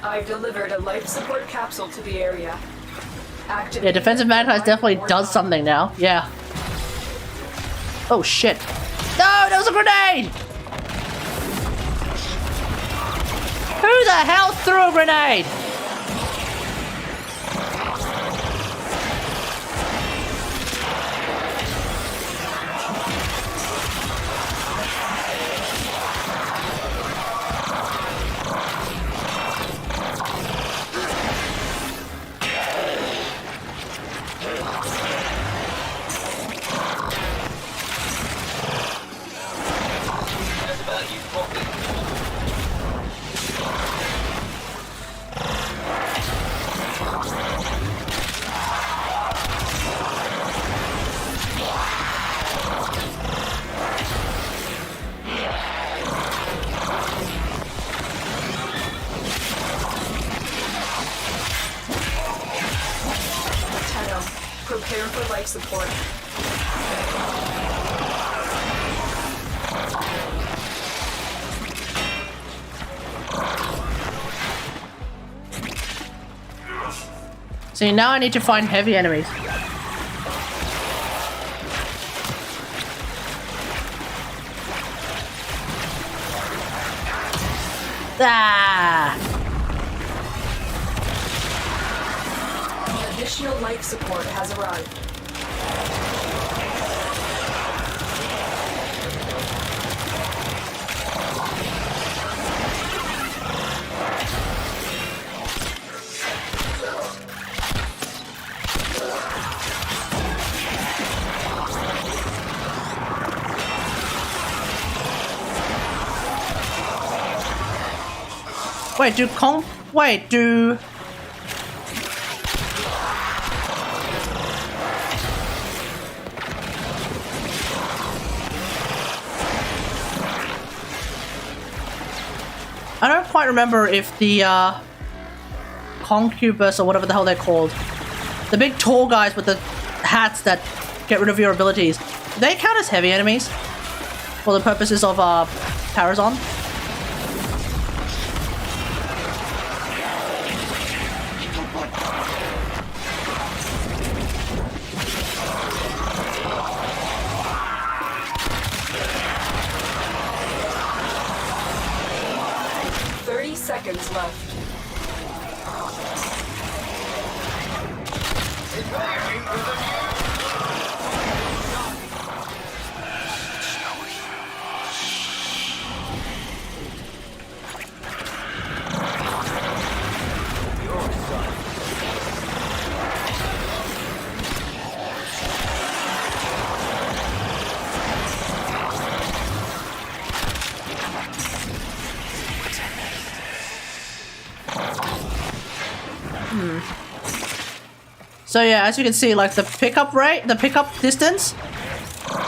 I've delivered a life support capsule to the area. Activate. Yeah, defensive magnetize definitely does something now. Yeah. Oh shit. No, there was a grenade! Who the hell threw a grenade? Prepare for life support. See, now I need to find heavy enemies. Ah! Additional life support has arrived. Wait, do... I don't quite remember if the, Concubus or whatever the hell they're called. The big tall guys with the hats that get rid of your abilities. Do they count as heavy enemies? For the purposes of, Parazon? Seconds left. So yeah, as you can see, like the pickup rate, the pickup distance,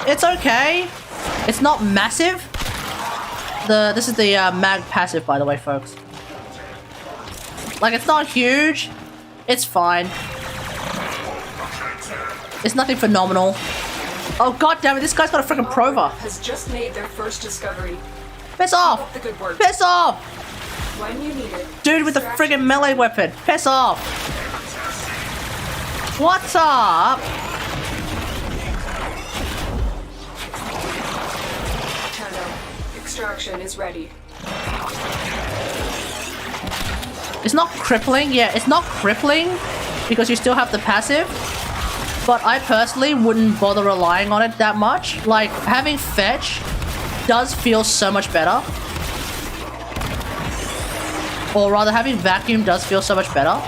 it's okay. It's not massive. This is the mag passive, by the way, folks. Like, it's not huge. It's fine. It's nothing phenomenal. Oh god damn it! This guy's got a freaking Prova. Has just made their first discovery. Piss off! The good work. Piss off! When you need it. Dude with the friggin' melee weapon. Piss off! What's up? Extraction is ready. It's not crippling. Yeah, it's not crippling because you still have the passive. But I personally wouldn't bother relying on it that much. Like, having fetch does feel so much better. Or rather, having vacuum does feel so much better.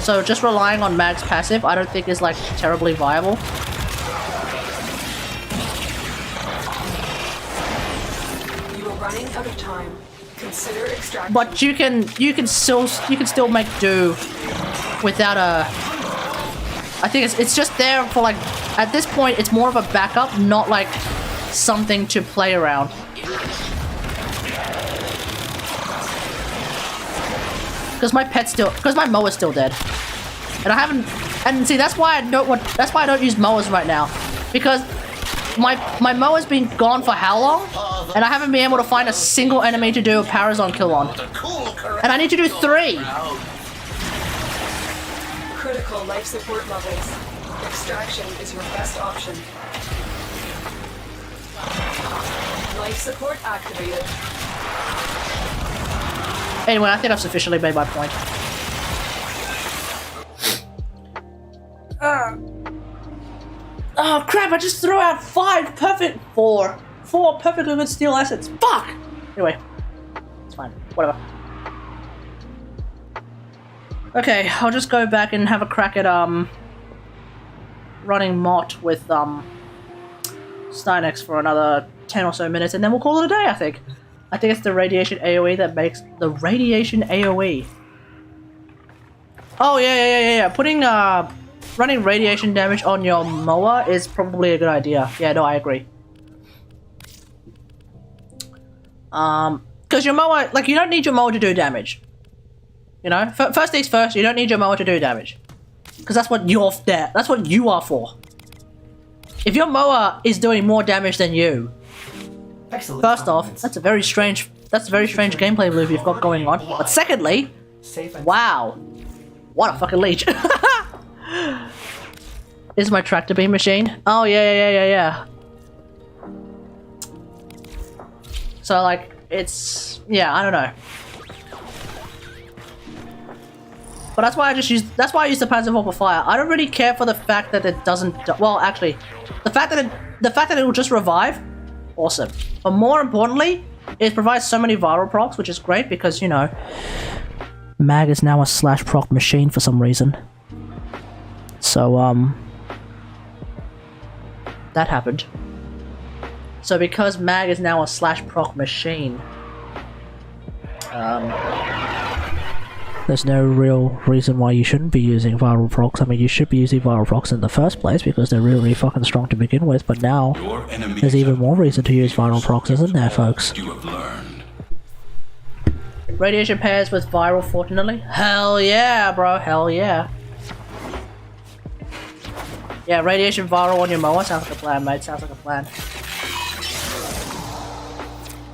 So just relying on Mag's passive, I don't think is like terribly viable. You are running out of time. Consider extraction. But you can still make do without a. I think it's just there for like, at this point it's more of a backup, not like something to play around. Because my mower's still dead. And I haven't, and see, that's why I don't use mowers right now. Because my mower's been gone for how long? And I haven't been able to find a single enemy to do a Parazon kill on. And I need to do 3. Critical life support levels. Extraction is your best option. Life support activated. Anyway, I think I've sufficiently made my point. Oh crap, I just threw out 4 perfectly good steel assets. Fuck! Anyway, it's fine. Whatever. Okay, I'll just go back and have a crack at running Mott with STYANAX for another 10 or so minutes, and then we'll call it a day, I think. I think it's the radiation AoE that makes the radiation AoE. Oh yeah. Putting running radiation damage on your mower is probably a good idea. Yeah, no, I agree. Because your mower, like, you don't need your mower to do damage. You know, first things first, you don't need your mower to do damage. Because that's what you're there. That's what you are for. If your mower is doing more damage than you, Excellent. first off, that's a very strange gameplay loop you've got going on. But secondly, wow, what a fucking leech. Is my tractor beam machine? Oh yeah. So like, it's, yeah, I don't know. But that's why I use the Panzervorper Fire. I don't really care for the fact that it doesn't, well actually, the fact that it will just revive, awesome. But more importantly, it provides so many viral procs, which is great because, you know, Mag is now a slash proc machine for some reason. So, that happened. So because Mag is now a slash proc machine, there's no real reason why you shouldn't be using viral procs. I mean, you should be using viral procs in the first place because they're really fucking strong to begin with, but now there's even more reason to use viral procs, isn't there, folks? You have learned. Radiation pairs with viral, fortunately. Hell yeah, bro. Hell yeah. Yeah, radiation viral on your mower sounds like a plan, mate. Sounds like a plan.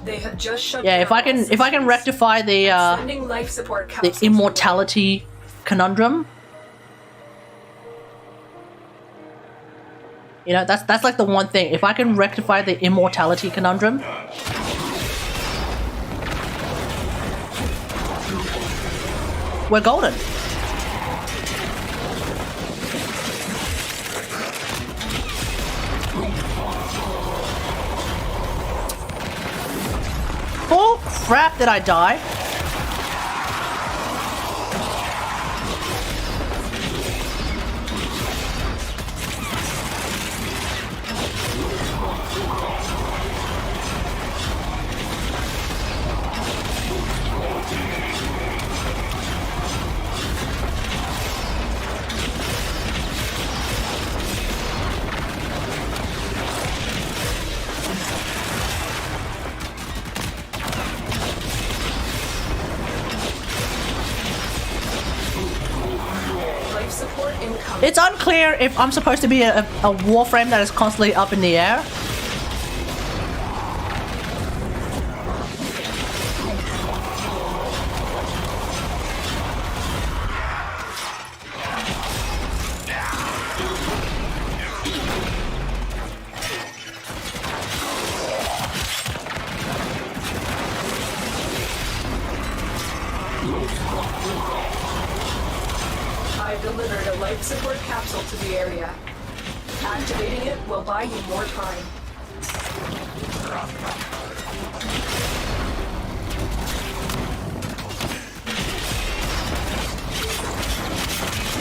They have just shut Yeah, down if I can rectify the sending life support capsules the immortality conundrum, you know, that's like the one thing. If I can rectify the immortality conundrum, we're golden. Oh crap, did I die? life support incoming. It's unclear if I'm supposed to be a warframe that is constantly up in the air. I've delivered a life support capsule to the area. Activating it will buy you more time.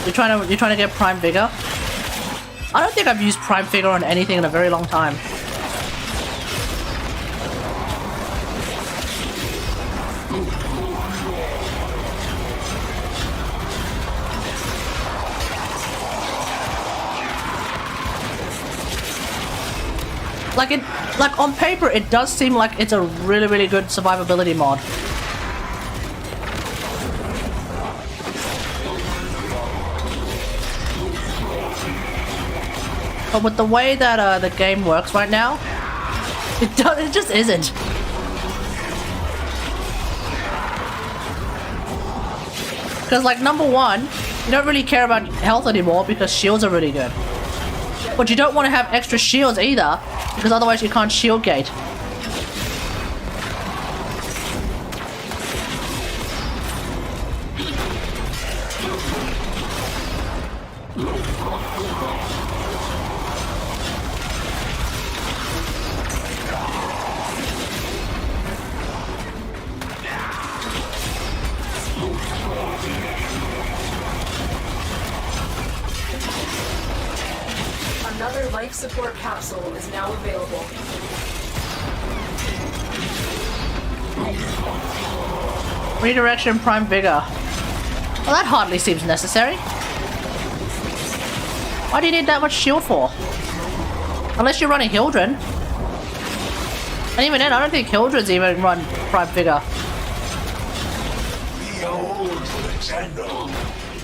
You're trying to get Prime Vigor? I don't think I've used Prime Vigor on anything in a very long time. like on paper, it does seem like it's a really, really good survivability mod. But with the way that the game works right now, it just isn't. Because like number one, you don't really care about health anymore because shields are really good. But you don't want to have extra shields either, because otherwise you can't shield gate. Another life support capsule is now available. Redirection Prime Vigor. Well, that hardly seems necessary. Why do you need that much shield for? Unless you're running Hildren. And even then, I don't think Hildren's even run Prime Vigor. Behold, Nintendo,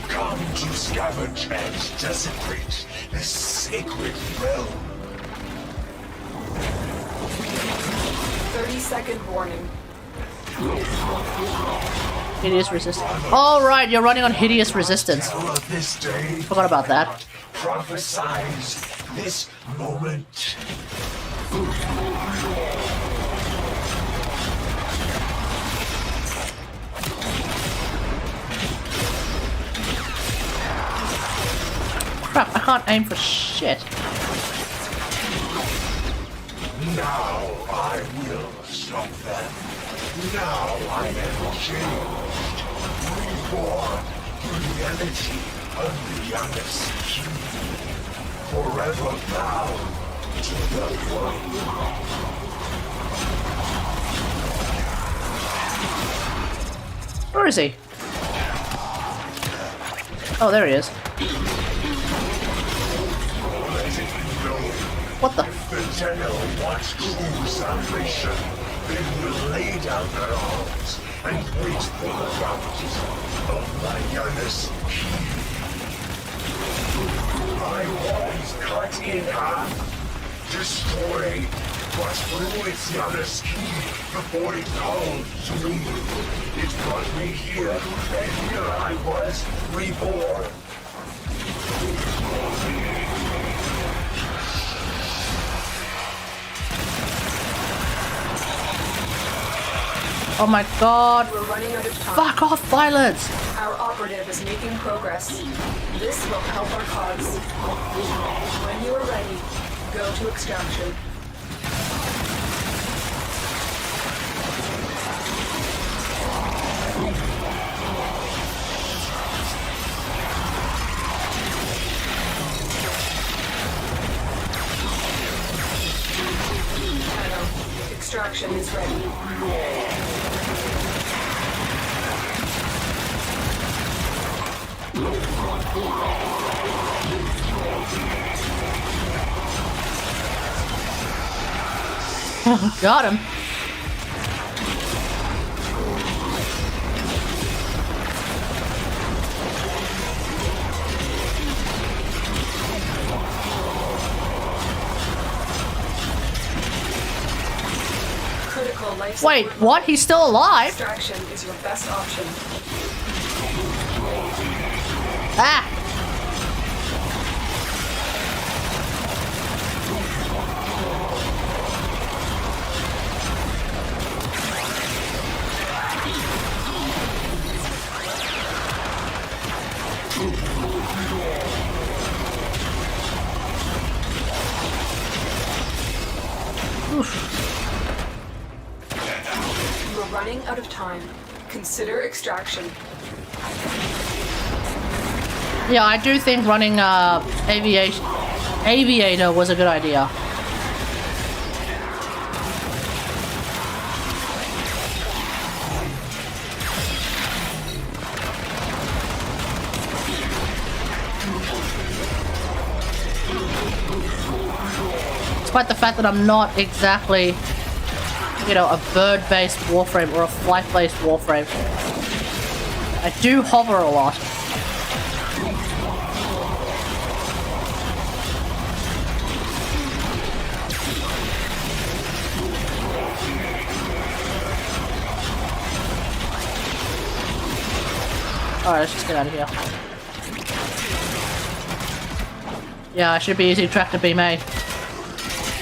come to scavenge and desecrate this sacred realm. 30-second warning. Hideous Resistance. Oh, right, you're running on Hideous Resistance. Tell of this day, Forgot about that. prophesies this moment. Crap, I can't aim for shit. Now I will stop them. Now I am changed, reborn through the energy of the youngest king, forever bound to the throne. Where is he? Oh, there he is. What the? If the Tenno wants true salvation, they will lay down their arms and wait for the baptism of my youngest king. My walls cut in half, destroyed, but through its youngest key before it called to me. It brought me here, and here I was, reborn. Oh my god. We're running out of time. Fuck off, violence! Our operative is making progress. This will help our cause. When you are ready, go to extraction. Extraction is ready. Got him. Critical life Wait, support. what? He's still alive? Extraction is your best option. Ah! You are running out of time. Consider extraction. Yeah, I do think running Aviator was a good idea. despite the fact that I'm not exactly, you know, a bird-based warframe or a flight-based warframe. I do hover a lot. Alright, let's just get out of here. Yeah, I should be using tractor beam A.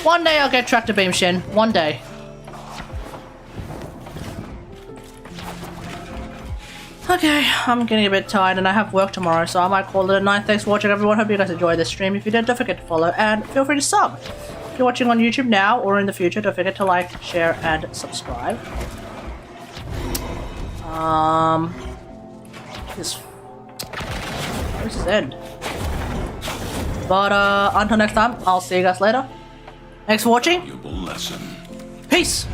One day I'll get tractor beam, Shin. One day. Okay, I'm getting a bit tired and I have work tomorrow, so I might call it a night. Thanks for watching, everyone. Hope you guys enjoyed this stream. If you did, don't forget to follow and feel free to sub. If you're watching on YouTube now or in the future, don't forget to like, share, and subscribe. Where's this end? But until next time, I'll see you guys later. Thanks for watching. Lesson. Peace.